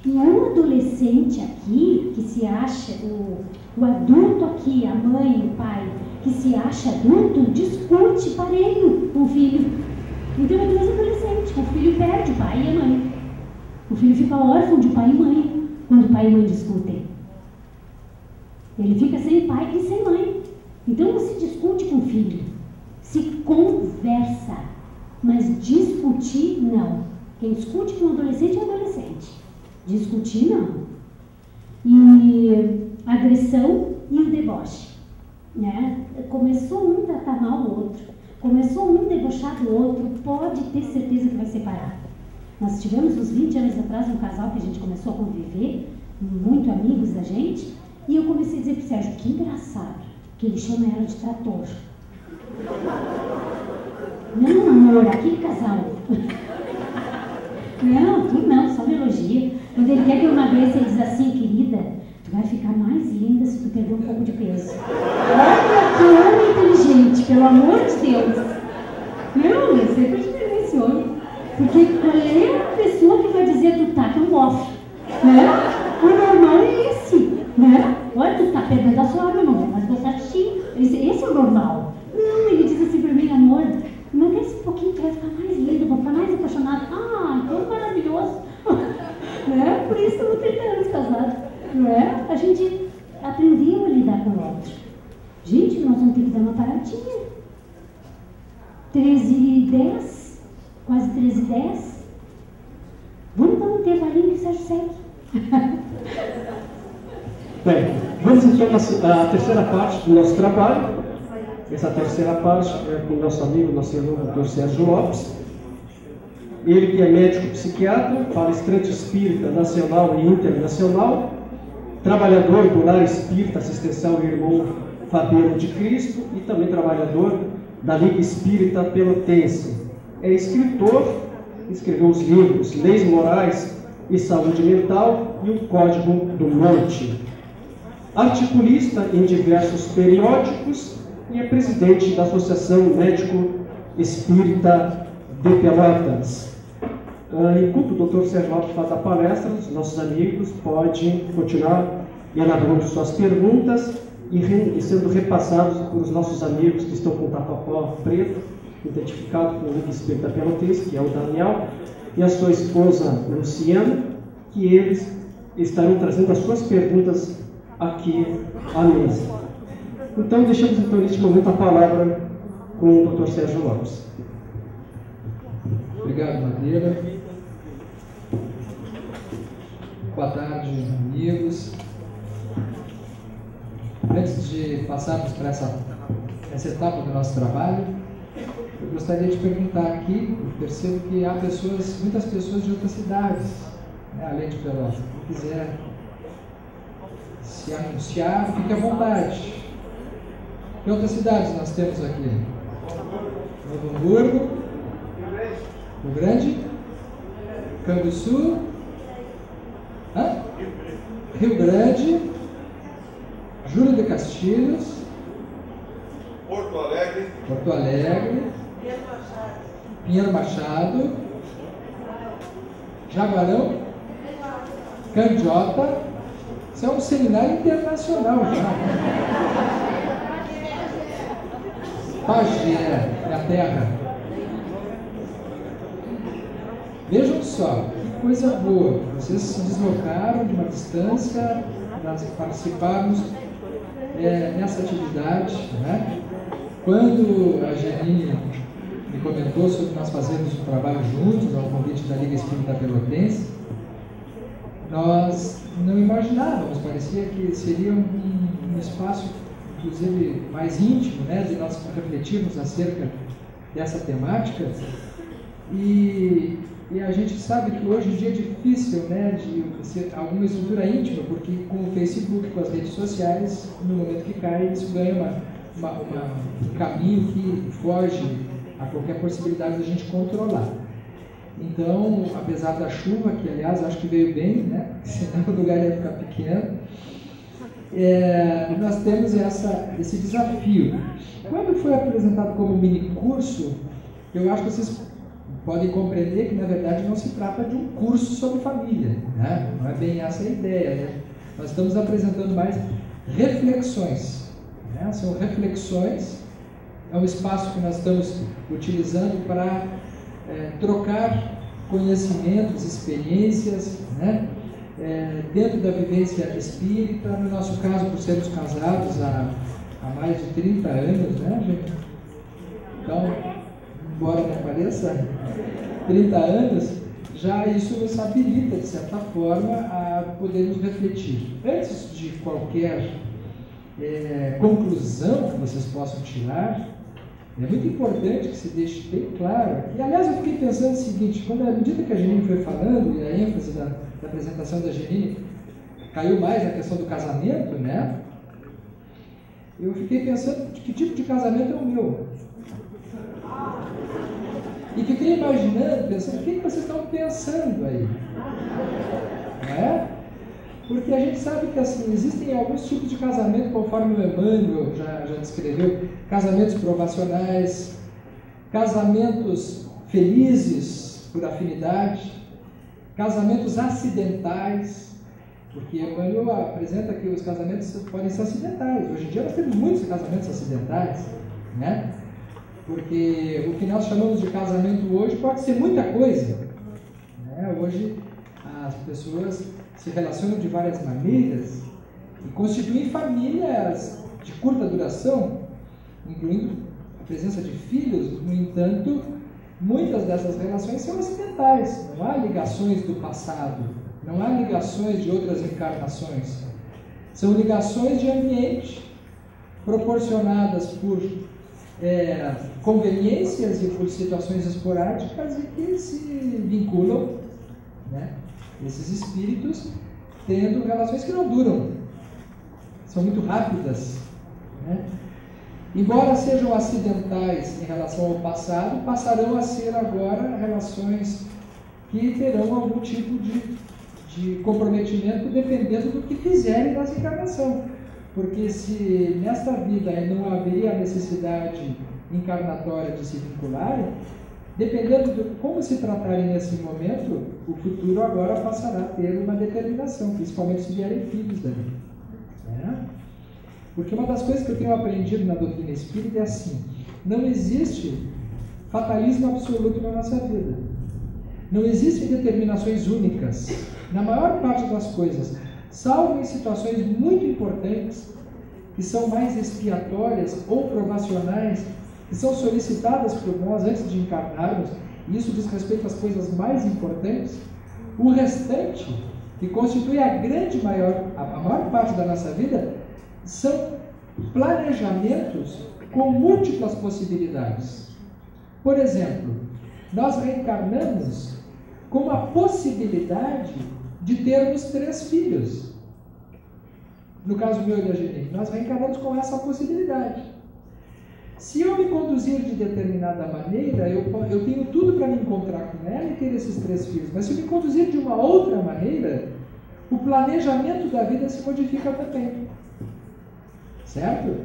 E um adolescente aqui, que se acha, o adulto aqui, a mãe, o pai, que se acha adulto, discute parelho com o filho. Então é dois adolescentes, o filho perde o pai e a mãe. O filho fica órfão de pai e mãe, quando o pai e mãe discutem. Ele fica sem pai e sem mãe. Então não se discute com o filho, se conversa, mas discutir não. Quem discute com o adolescente é adolescente. Discutir não. E agressão e o deboche. Né? Começou um tratar mal o outro, começou um debochar do outro, pode ter certeza que vai separar. Nós tivemos uns 20 anos atrás um casal que a gente começou a conviver, muito amigos da gente, e eu comecei a dizer para o Sérgio, que engraçado, que ele chama ela de trator. Não, amor, aquele casal. Não, tu não, só me elogia. Quando ele quer que eu emagreça, ele diz assim, querida, tu vai ficar mais linda se tu perder um pouco de peso. Olha que homem inteligente, pelo amor de Deus. Não, eu sempre admirei esse homem. Porque qual é a pessoa que vai dizer tu tá com bofe? Né? O normal é esse. Né? Olha, tu tá perdendo a sua arma, não vai mais gostar de ti. Esse é o normal. Não, ele diz assim pra mim, amor, emagrece um pouquinho, tu vai ficar mais lindo, vou ficar mais apaixonado. Ah, então maravilhoso. Né? Por isso estamos 30 anos casados. Né? A gente aprendeu a lidar com o outro. Gente, nós vamos ter que dar uma paradinha. 13h10, quase 13h10. Vamos dar um intervalinho que o Sérgio segue. Bem, vamos então à terceira parte do nosso trabalho. Essa terceira parte é com o nosso amigo, nosso irmão, Dr. Sérgio Lopes. Ele que é médico psiquiatra, palestrante espírita nacional e internacional, trabalhador do Lar Espírita Assistencial Irmão Fabiano de Cristo e também trabalhador da Liga Espírita Pelotense. É escritor, escreveu os livros Leis Morais e Saúde Mental e o Código do Monte. Articulista em diversos periódicos e é presidente da Associação Médico Espírita de Pelotas. Enquanto o Dr. Sérgio Lopes faz a palestra, os nossos amigos podem continuar elaborando suas perguntas e sendo repassados por os nossos amigos que estão com o tapa-pó preto, identificado com o Liga Espírita Pelotense, que é o Daniel, e a sua esposa Luciana, que eles estarão trazendo as suas perguntas aqui à mesa. Então, deixamos então neste momento a palavra com o Dr. Sérgio Lopes. Obrigado, Madeira. Boa tarde, amigos. Antes de passarmos para essa etapa do nosso trabalho, eu gostaria de perguntar aqui, eu percebo que há muitas pessoas de outras cidades, né, além de Pelotas. Quem quiser se anunciar, fique à vontade. Que outras cidades nós temos aqui? Novo Hamburgo, Rio Grande, Canguçu, Rio Grande, Júlio de Castilhos, Porto Alegre, Pinheiro Machado, Jaguarão, Candiota. Isso é um seminário internacional já. Bagé, minha terra. Vejam só, que coisa boa. Vocês se deslocaram de uma distância para participarmos nessa atividade, né? Quando a Janine me comentou sobre nós fazermos um trabalho juntos, ao convite da Liga Espírita Pelotense, nós não imaginávamos, parecia que seria um espaço, inclusive, mais íntimo, né, de nós refletirmos acerca dessa temática, E a gente sabe que hoje em dia é difícil, né, de ser alguma estrutura íntima, porque com o Facebook, com as redes sociais, no momento que cai, isso ganha um caminho que foge a qualquer possibilidade de a gente controlar. Então, apesar da chuva, que aliás acho que veio bem, né, senão o lugar ia ficar pequeno, nós temos esse desafio. Quando foi apresentado como mini curso, eu acho que vocês podem compreender que, na verdade, não se trata de um curso sobre família, né? Não é bem essa a ideia, né? Nós estamos apresentando mais reflexões, né? São reflexões, é um espaço que nós estamos utilizando para trocar conhecimentos, experiências, né? Dentro da vivência espírita, no nosso caso, por sermos casados há mais de 30 anos, né, gente? Então, embora não pareça, 30 anos, já isso nos habilita, de certa forma, a podermos refletir. Antes de qualquer conclusão que vocês possam tirar, é muito importante que se deixe bem claro. E, aliás, eu fiquei pensando o seguinte, à medida que a Janine foi falando, e a ênfase da apresentação da Janine caiu mais na questão do casamento, né? Eu fiquei pensando de que tipo de casamento é o meu. E fiquei imaginando, pensando, o que vocês estão pensando aí? Não é? Porque a gente sabe que assim, existem alguns tipos de casamento, conforme o Emmanuel já descreveu, casamentos provacionais, casamentos felizes por afinidade, casamentos acidentais, porque Emmanuel apresenta que os casamentos podem ser acidentais. Hoje em dia nós temos muitos casamentos acidentais, né? Porque o que nós chamamos de casamento hoje pode ser muita coisa, né? Hoje as pessoas se relacionam de várias maneiras e constituem famílias de curta duração, incluindo a presença de filhos. No entanto, muitas dessas relações são acidentais, não há ligações do passado, não há ligações de outras encarnações, são ligações de ambiente proporcionadas por conveniências e por situações esporádicas e que se vinculam, né? Esses espíritos tendo relações que não duram, são muito rápidas, né? Embora sejam acidentais em relação ao passado, passarão a ser agora relações que terão algum tipo de comprometimento dependendo do que fizerem nessa encarnação. Porque se nesta vida não haveria a necessidade encarnatória de se vincularem, dependendo de como se tratarem nesse momento, o futuro agora passará a ter uma determinação, principalmente se vierem filhos dali. Porque uma das coisas que eu tenho aprendido na doutrina espírita é assim: não existe fatalismo absoluto na nossa vida. Não existem determinações únicas na maior parte das coisas, salvo em situações muito importantes, que são mais expiatórias ou provacionais, que são solicitadas por nós antes de encarnarmos, e isso diz respeito às coisas mais importantes. O restante, que constitui a maior parte da nossa vida, são planejamentos com múltiplas possibilidades. Por exemplo, nós reencarnamos com a possibilidade de termos 3 filhos. No caso meu e da Janine, nós reencarnamos com essa possibilidade. Se eu me conduzir de determinada maneira, eu tenho tudo para me encontrar com ela e ter esses 3 filhos. Mas se eu me conduzir de uma outra maneira, o planejamento da vida se modifica também. Certo?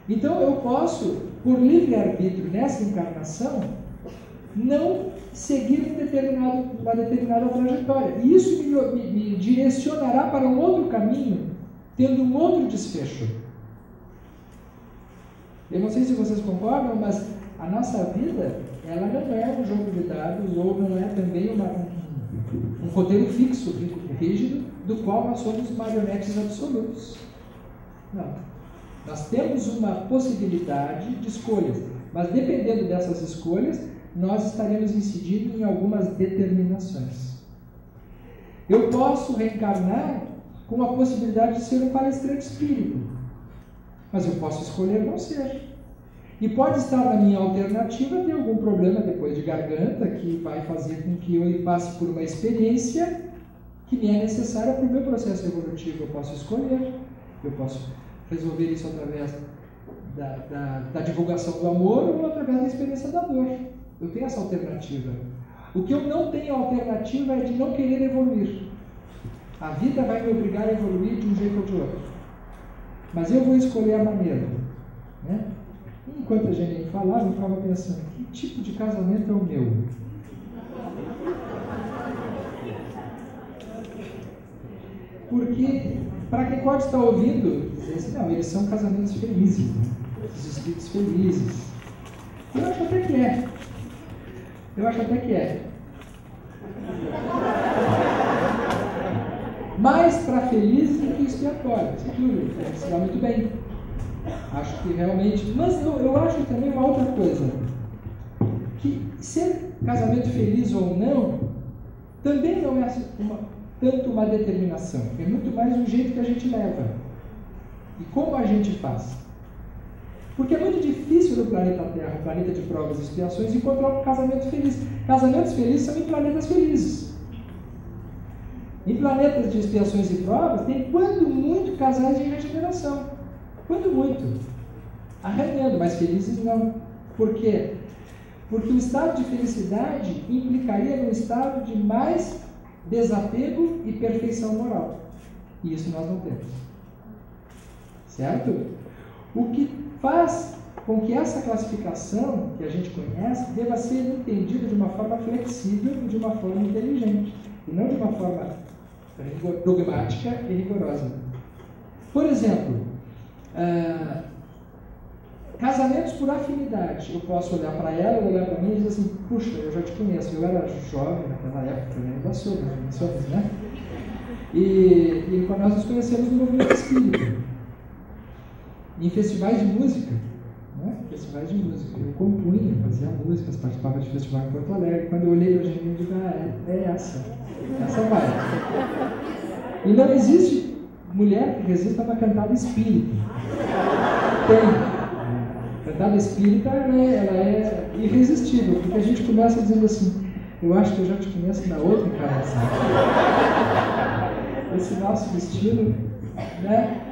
Então eu posso, por livre-arbítrio nessa encarnação, não seguir uma determinada trajetória. E isso me direcionará para um outro caminho, tendo um outro desfecho. Eu não sei se vocês concordam, mas a nossa vida, ela não é um jogo de dados, ou não é também um roteiro fixo, rígido, do qual nós somos marionetes absolutos. Não. Nós temos uma possibilidade de escolhas, mas dependendo dessas escolhas, nós estaremos incidindo em algumas determinações. Eu posso reencarnar com a possibilidade de ser um palestrante espírita, mas eu posso escolher não ser. E pode estar na minha alternativa ter algum problema depois de garganta que vai fazer com que eu passe por uma experiência que me é necessária para o meu processo evolutivo. Eu posso escolher, eu posso resolver isso através da divulgação do amor ou através da experiência da dor. Eu tenho essa alternativa. O que eu não tenho alternativa é de não querer evoluir. A vida vai me obrigar a evoluir de um jeito ou de outro. Mas eu vou escolher a maneira. Né? Enquanto a gente falava, eu ficava pensando, que tipo de casamento é o meu? Porque, para quem pode estar ouvindo, dizer assim, não, eles são casamentos felizes, né? Os espíritos felizes. Eu acho até que é. Eu acho até que é. Mais para felizes do que expiatórios, sem dúvida. Se dá muito bem. Acho que realmente... Mas eu acho também uma outra coisa. Que ser casamento feliz ou não, também não é tanto uma determinação. É muito mais um jeito que a gente leva. E como a gente faz. Porque é muito difícil no planeta Terra, planeta de provas e expiações, encontrar um casamento feliz. Casamentos felizes são em planetas felizes. Em planetas de expiações e provas, tem quando muito casais de regeneração. Quando muito. Arranhando, mas felizes não. Por quê? Porque o estado de felicidade implicaria num estado de mais desapego e perfeição moral. E isso nós não temos. Certo? O que faz com que essa classificação que a gente conhece deva ser entendida de uma forma flexível e de uma forma inteligente, e não de uma forma dogmática e rigorosa. Por exemplo, casamentos por afinidade. Eu posso olhar para ela, olhar para mim e dizer assim, puxa, eu já te conheço, eu era jovem naquela época, eu ainda sou, né? E quando nós nos conhecemos no movimento espírita, em festivais de música, né? Festivais de música. Eu compunha, fazia músicas, participava de festival em Porto Alegre. Quando eu olhei para a gente, eu digo, é essa vai. E não existe mulher que resista a uma cantada espírita. Tem. Cantada espírita, ela é irresistível, porque a gente começa dizendo assim, eu acho que eu já te conheço na outra encarnação. Esse nosso destino, né?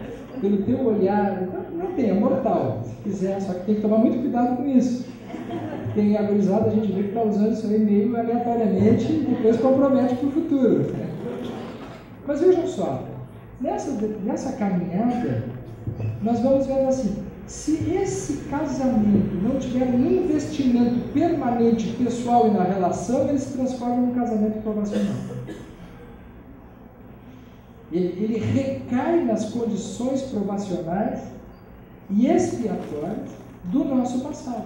Pelo teu olhar, não tem, é mortal, se quiser, só que tem que tomar muito cuidado com isso. Tem agorizado, a gente vê que está usando isso aí meio aleatoriamente e depois compromete para o futuro. Mas vejam só, nessa caminhada, nós vamos vendo assim, se esse casamento não tiver um investimento permanente, pessoal e na relação, ele se transforma num casamento provacional. Ele recai nas condições provacionais e expiatórias do nosso passado.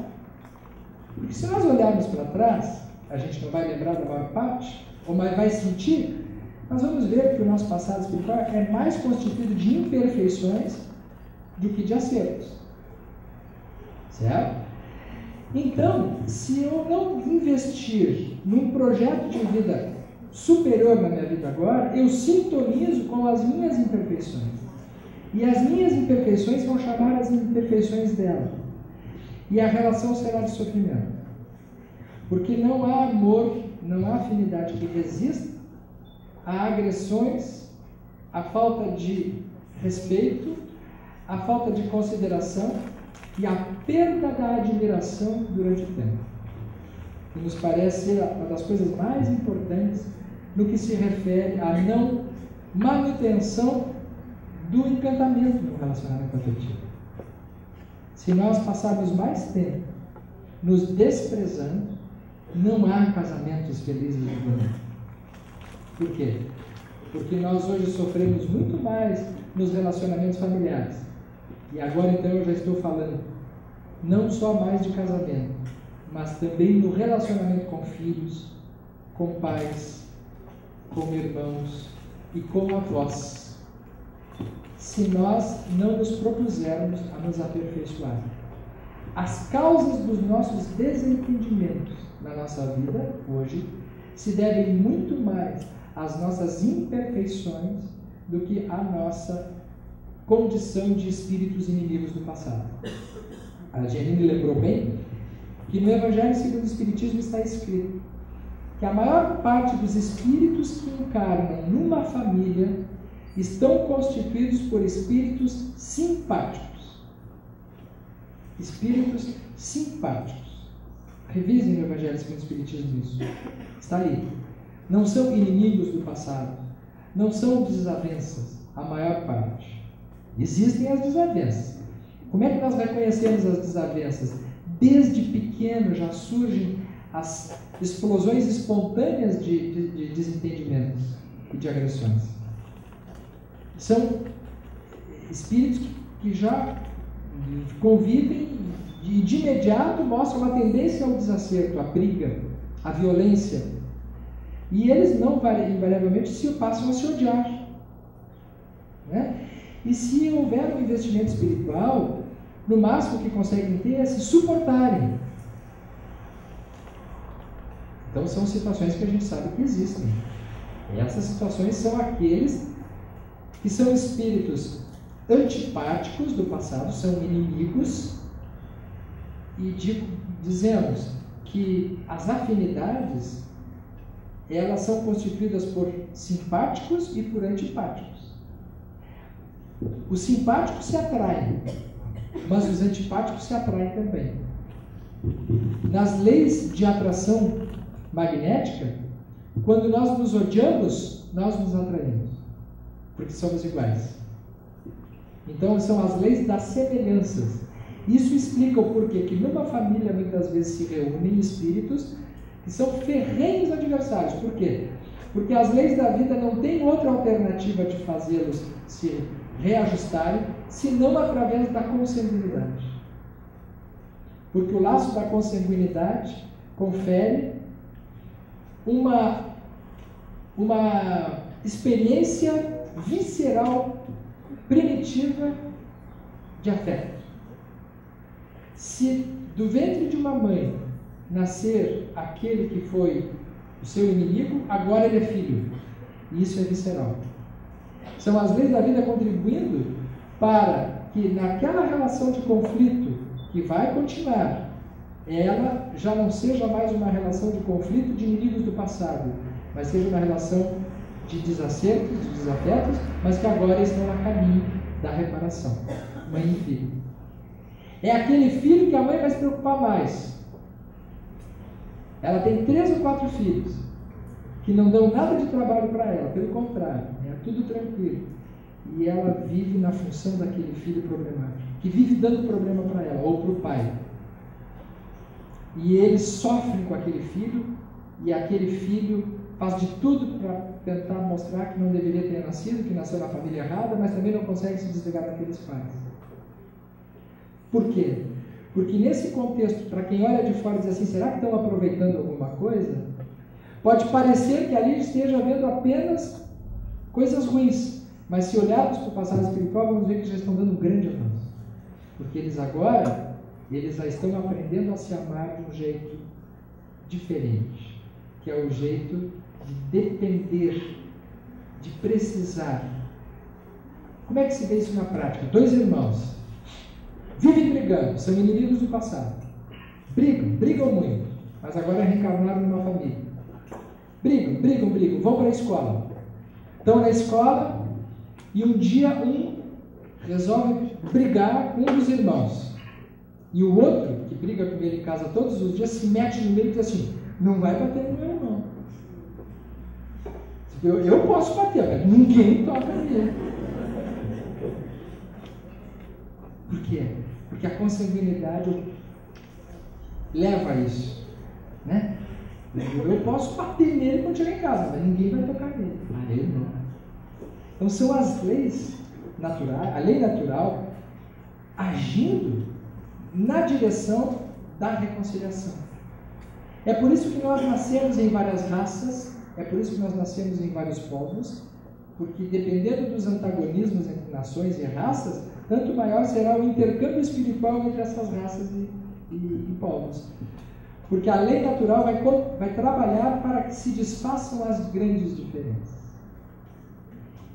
Porque se nós olharmos para trás, a gente não vai lembrar da maior parte, ou vai sentir, nós vamos ver que o nosso passado espiritual é mais constituído de imperfeições do que de acertos. Certo? Então, se eu não investir num projeto de vida superior na minha vida agora, eu sintonizo com as minhas imperfeições. E as minhas imperfeições vão chamar as imperfeições dela. E a relação será de sofrimento. Porque não há amor, não há afinidade que resista a agressões, a falta de respeito, a falta de consideração e a perda da admiração durante o tempo. Que nos parece ser uma das coisas mais importantes no que se refere à não manutenção do encantamento no relacionamento afetivo. Se nós passarmos mais tempo nos desprezando, não há casamentos felizes e bonitos. Por quê? Porque nós hoje sofremos muito mais nos relacionamentos familiares. E agora então eu já estou falando não só mais de casamento, mas também no relacionamento com filhos, com pais, com irmãos e com avós. Se nós não nos propusermos a nos aperfeiçoar. As causas dos nossos desentendimentos na nossa vida hoje se devem muito mais às nossas imperfeições do que à nossa condição de espíritos inimigos do passado. a Janine lembrou bem, que no Evangelho segundo o Espiritismo está escrito que a maior parte dos espíritos que encarnam numa família estão constituídos por espíritos simpáticos. Espíritos simpáticos. Revisem no Evangelho segundo o Espiritismo isso. Está ali. Não são inimigos do passado. Não são desavenças, a maior parte. Existem as desavenças. Como é que nós reconhecemos as desavenças? Desde pequeno já surgem as explosões espontâneas de desentendimentos e de agressões. São espíritos que já convivem e de imediato mostram uma tendência ao desacerto, à briga, à violência. E eles não invariavelmente passam a se odiar. Né? E se houver um investimento espiritual, no máximo que conseguem ter é se suportarem. Então são situações que a gente sabe que existem. E essas situações são aqueles que são espíritos antipáticos do passado, são inimigos, e dizemos que as afinidades elas são constituídas por simpáticos e por antipáticos. Os simpáticos se atraem, mas os antipáticos se atraem também. Nas leis de atração magnética, quando nós nos odiamos, nós nos atraímos, porque somos iguais. Então são as leis das semelhanças. Isso explica o porquê que numa família muitas vezes se reúnem espíritos que são ferrenhos adversários. Por quê? Porque as leis da vida não têm outra alternativa de fazê-los se reajustarem, senão através da consanguinidade. Porque o laço da consanguinidade confere uma experiência visceral, primitiva de afeto. Se do ventre de uma mãe nascer aquele que foi o seu inimigo, agora ele é filho. E isso é visceral. São as leis da vida contribuindo para que naquela relação de conflito que vai continuar, ela já não seja mais uma relação de conflito de inimigos do passado, mas seja uma relação de desacertos, de desafetos, mas que agora estão a caminho da reparação. Mãe e filho. É aquele filho que a mãe vai se preocupar mais. Ela tem 3 ou 4 filhos que não dão nada de trabalho para ela, pelo contrário, é tudo tranquilo. E ela vive na função daquele filho problemático, que vive dando problema para ela, ou para o pai. E eles sofrem com aquele filho, e aquele filho faz de tudo para tentar mostrar que não deveria ter nascido, que nasceu na família errada, mas também não consegue se desligar daqueles pais. Por quê? Porque nesse contexto, para quem olha de fora e diz assim, será que estão aproveitando alguma coisa? Pode parecer que ali esteja havendo apenas coisas ruins, mas se olharmos para o passado espiritual, vamos ver que já estão dando um grande avanço. Porque eles agora, eles já estão aprendendo a se amar de um jeito diferente, que é o jeito de depender, de precisar. Como é que se vê isso na prática? 2 irmãos vivem brigando, são inimigos do passado. Brigam muito, mas agora reencarnaram numa família. Brigam, vão para a escola. Estão na escola e um dia um resolve brigar com um dos irmãos. E o outro, que briga com ele em casa todos os dias, se mete no meio e diz assim, não vai bater no meu irmão. Eu posso bater, mas ninguém toca nele. Por quê? Porque a consanguinidade leva a isso. Né? Eu posso bater nele quando chegar em casa, mas ninguém vai tocar nele. Ah, ele não. Então são as leis naturais, a lei natural, agindo na direção da reconciliação. É por isso que nós nascemos em várias raças, é por isso que nós nascemos em vários povos, porque dependendo dos antagonismos entre nações e raças, tanto maior será o intercâmbio espiritual entre essas raças e povos. Porque a lei natural vai trabalhar para que se desfaçam as grandes diferenças.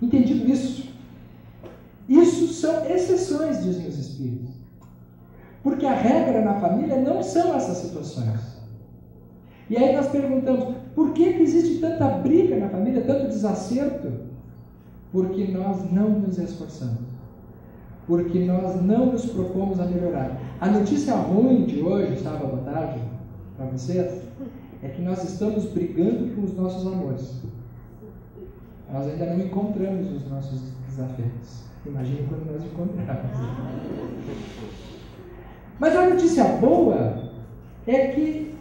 Entendido isso? Isso são exceções, dizem os espíritos. Porque a regra na família não são essas situações. E aí nós perguntamos, por que existe tanta briga na família, tanto desacerto? Porque nós não nos esforçamos. Porque nós não nos propomos a melhorar. A notícia ruim de hoje, sábado à tarde, para vocês, é que nós estamos brigando com os nossos amores. Nós ainda não encontramos os nossos desafetos. Imagine quando nós encontrarmos. Mas a notícia boa é que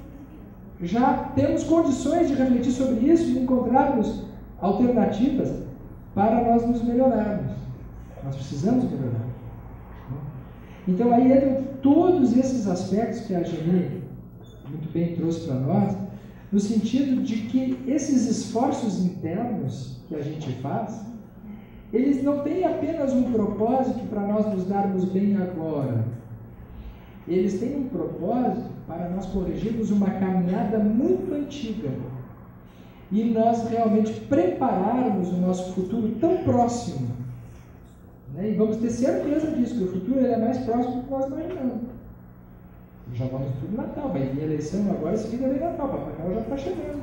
já temos condições de refletir sobre isso e encontrarmos alternativas para nós nos melhorarmos. Nós precisamos melhorar. Então aí entram todos esses aspectos que a Geni muito bem trouxe para nós, no sentido de que esses esforços internos que a gente faz, eles não têm apenas um propósito para nós nos darmos bem agora. Eles têm um propósito para nós corrigirmos uma caminhada muito antiga e nós realmente prepararmos o nosso futuro tão próximo. Né? E vamos ter certeza disso, que o futuro é mais próximo do que nós imaginamos. Já vamos para o Natal, vai vir a eleição agora, esse vídeo é Natal, Papai Noel já está chegando.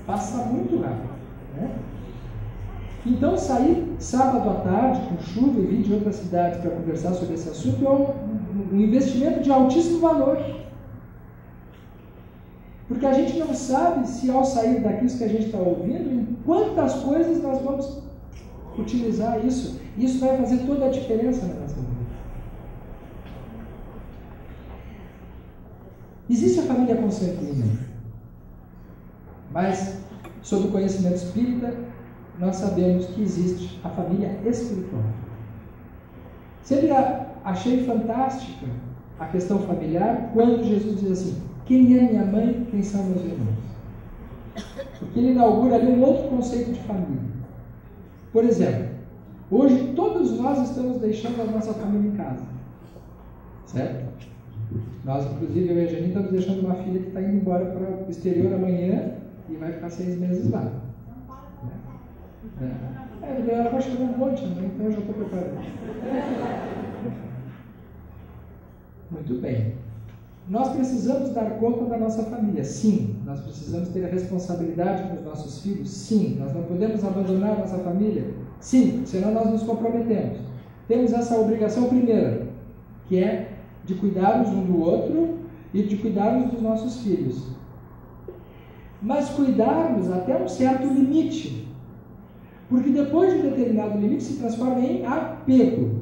Passa muito rápido. Né? Então, sair sábado à tarde, com chuva, e vir de outras cidades para conversar sobre esse assunto é um investimento de altíssimo valor. Porque a gente não sabe se ao sair daquilo que a gente está ouvindo, em quantas coisas nós vamos utilizar isso. Isso vai fazer toda a diferença na nossa vida. Existe a família consanguínea, mas, sob o conhecimento espírita, nós sabemos que existe a família espiritual. Sempre achei fantástica a questão familiar quando Jesus diz assim: quem é minha mãe, quem são meus irmãos? Porque ele inaugura ali um outro conceito de família. Por exemplo, hoje todos nós estamos deixando a nossa família em casa, certo? Nós, inclusive, eu e a Janine, estamos deixando uma filha que está indo embora para o exterior amanhã e vai ficar 6 meses lá. Ela vai chegar um monte, né? Então eu já estou preparado. Muito bem. Nós precisamos dar conta da nossa família, sim. Nós precisamos ter a responsabilidade com os nossos filhos, sim. Nós não podemos abandonar a nossa família, sim, senão nós nos comprometemos. Temos essa obrigação primeira, que é de cuidarmos um do outro e de cuidarmos dos nossos filhos. Mas cuidarmos até um certo limite, porque depois de um determinado limite se transforma em apego,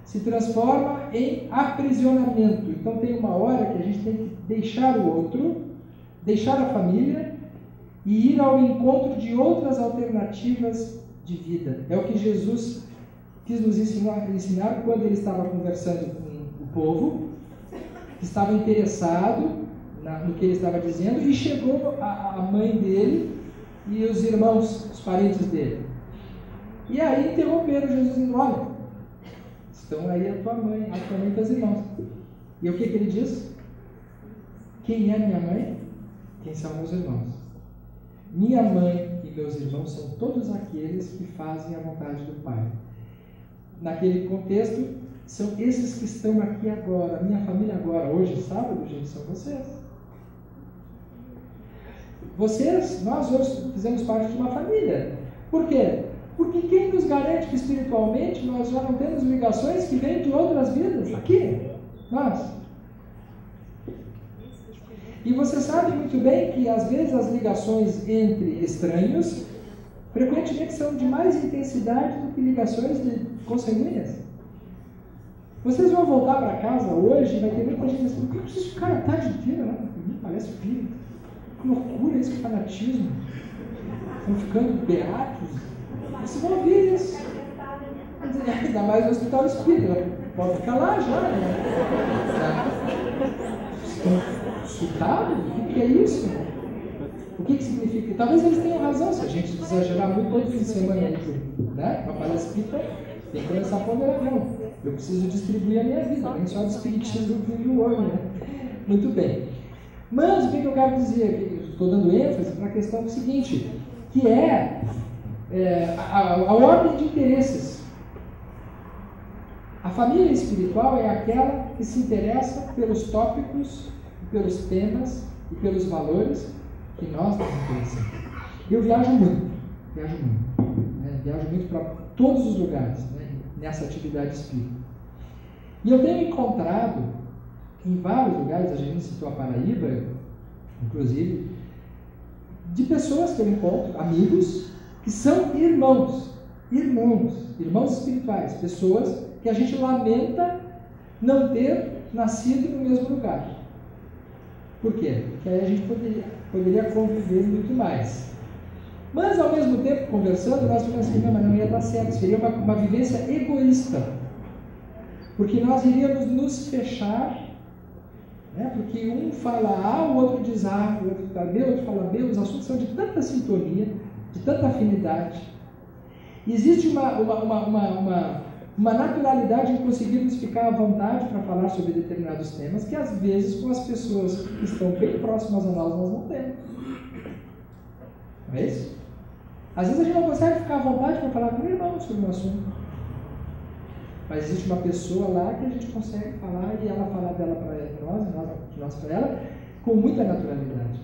se transforma em aprisionamento. Então tem uma hora que a gente tem que deixar o outro, deixar a família e ir ao encontro de outras alternativas de vida. É o que Jesus quis nos ensinar quando ele estava conversando com o povo, que estava interessado no que ele estava dizendo, e chegou a mãe dele e os irmãos, os parentes dele. E aí interromperam Jesus dizendo: olha, estão aí a tua mãe e teus irmãos. E o que ele diz? Quem é minha mãe? Quem são meus irmãos? Minha mãe e meus irmãos são todos aqueles que fazem a vontade do Pai. Naquele contexto, são esses que estão aqui agora, minha família agora. Hoje, sábado, gente, são vocês. Nós hoje fizemos parte de uma família. Por quê? Porque quem nos garante que espiritualmente nós já não temos ligações que vêm de outras vidas? Aqui, nós. E você sabe muito bem que às vezes as ligações entre estranhos frequentemente são de mais intensidade do que ligações consanguíneas. Vocês vão voltar para casa hoje e vai ter muita gente assim: por que vocês ficaram a tarde inteira lá? Parece espírito. Que loucura isso, que fanatismo. Estão ficando beatos. Vocês vão ouvir isso. Ainda mais no hospital espírita. Pode ficar lá já, né? Estão assustados? O que é isso? O que significa? Talvez eles tenham razão. Se a gente exagerar muito todo fim de semana, né? Uma palestra espírita, tem que começar a ponderar. Não, eu preciso distribuir a minha vida, nem só do espiritismo do homem, né? Muito bem. Mas o que eu quero dizer? Estou dando ênfase para a questão seguinte, que é a ordem de interesses. A família espiritual é aquela que se interessa pelos tópicos, pelos temas e pelos valores que nós nos interessamos. Eu viajo muito, né? Viajo muito para todos os lugares, né? Nessa atividade espírita. E eu tenho encontrado em vários lugares, a gente citou a Paraíba, inclusive, de pessoas que eu encontro, amigos, que são irmãos espirituais, pessoas que a gente lamenta não ter nascido no mesmo lugar. Por quê? Porque aí a gente poderia conviver muito mais. Mas, ao mesmo tempo, conversando, nós ficamos assim, não, mas não ia dar certo, seria uma vivência egoísta. Porque nós iríamos nos fechar, né? Porque um fala A, o outro diz A, o outro fala B, o outro fala B, os assuntos são de tanta sintonia, de tanta afinidade. Existe uma naturalidade em conseguirmos ficar à vontade para falar sobre determinados temas que, às vezes, com as pessoas que estão bem próximas a nós não temos. Não é isso? Às vezes a gente não consegue ficar à vontade para falar com o irmão sobre um assunto. Mas existe uma pessoa lá que a gente consegue falar e ela falar dela para nós e nós para ela, com muita naturalidade.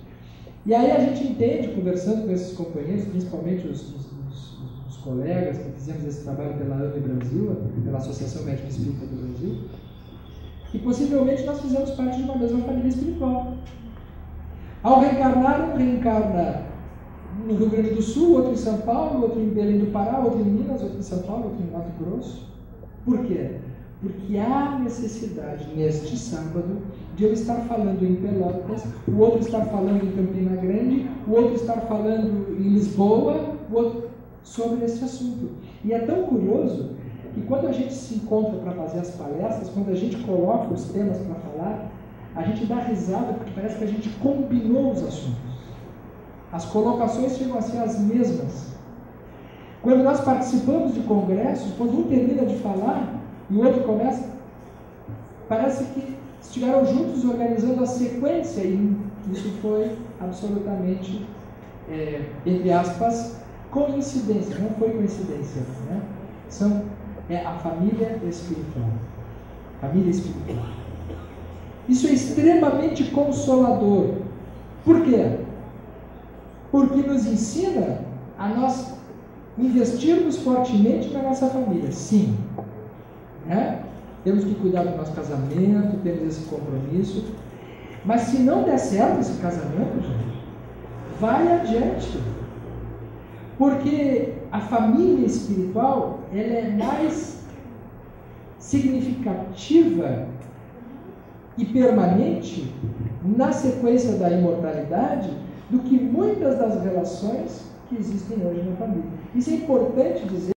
E aí a gente entende, conversando com esses companheiros, principalmente os colegas que fizemos esse trabalho pela AME Brasil, pela Associação Médica Espírita do Brasil, que possivelmente nós fizemos parte de uma mesma família espiritual. Ao reencarnar, um reencarna no Rio Grande do Sul, outro em São Paulo, outro em Belém do Pará, outro em Minas, outro em São Paulo, outro em Mato Grosso. Por quê? Porque há necessidade, neste sábado, de eu estar falando em Pelotas, o outro estar falando em Campina Grande, o outro estar falando em Lisboa, o outro sobre esse assunto. E é tão curioso que quando a gente se encontra para fazer as palestras, quando a gente coloca os temas para falar, a gente dá risada porque parece que a gente combinou os assuntos. As colocações chegam a ser as mesmas. Quando nós participamos de congressos, quando um termina de falar e o outro começa, parece que estiveram juntos organizando a sequência e isso foi absolutamente, entre aspas, coincidência, não foi coincidência, né? É a família espiritual. Família espiritual. Isso é extremamente consolador. Por quê? Porque nos ensina a nós investirmos fortemente na nossa família. Sim. Né? Temos que cuidar do nosso casamento, temos esse compromisso. Mas se não der certo esse casamento, gente, vai adiante. Porque a família espiritual, ela é mais significativa e permanente na sequência da imortalidade do que muitas das relações que existem hoje na família. Isso é importante dizer.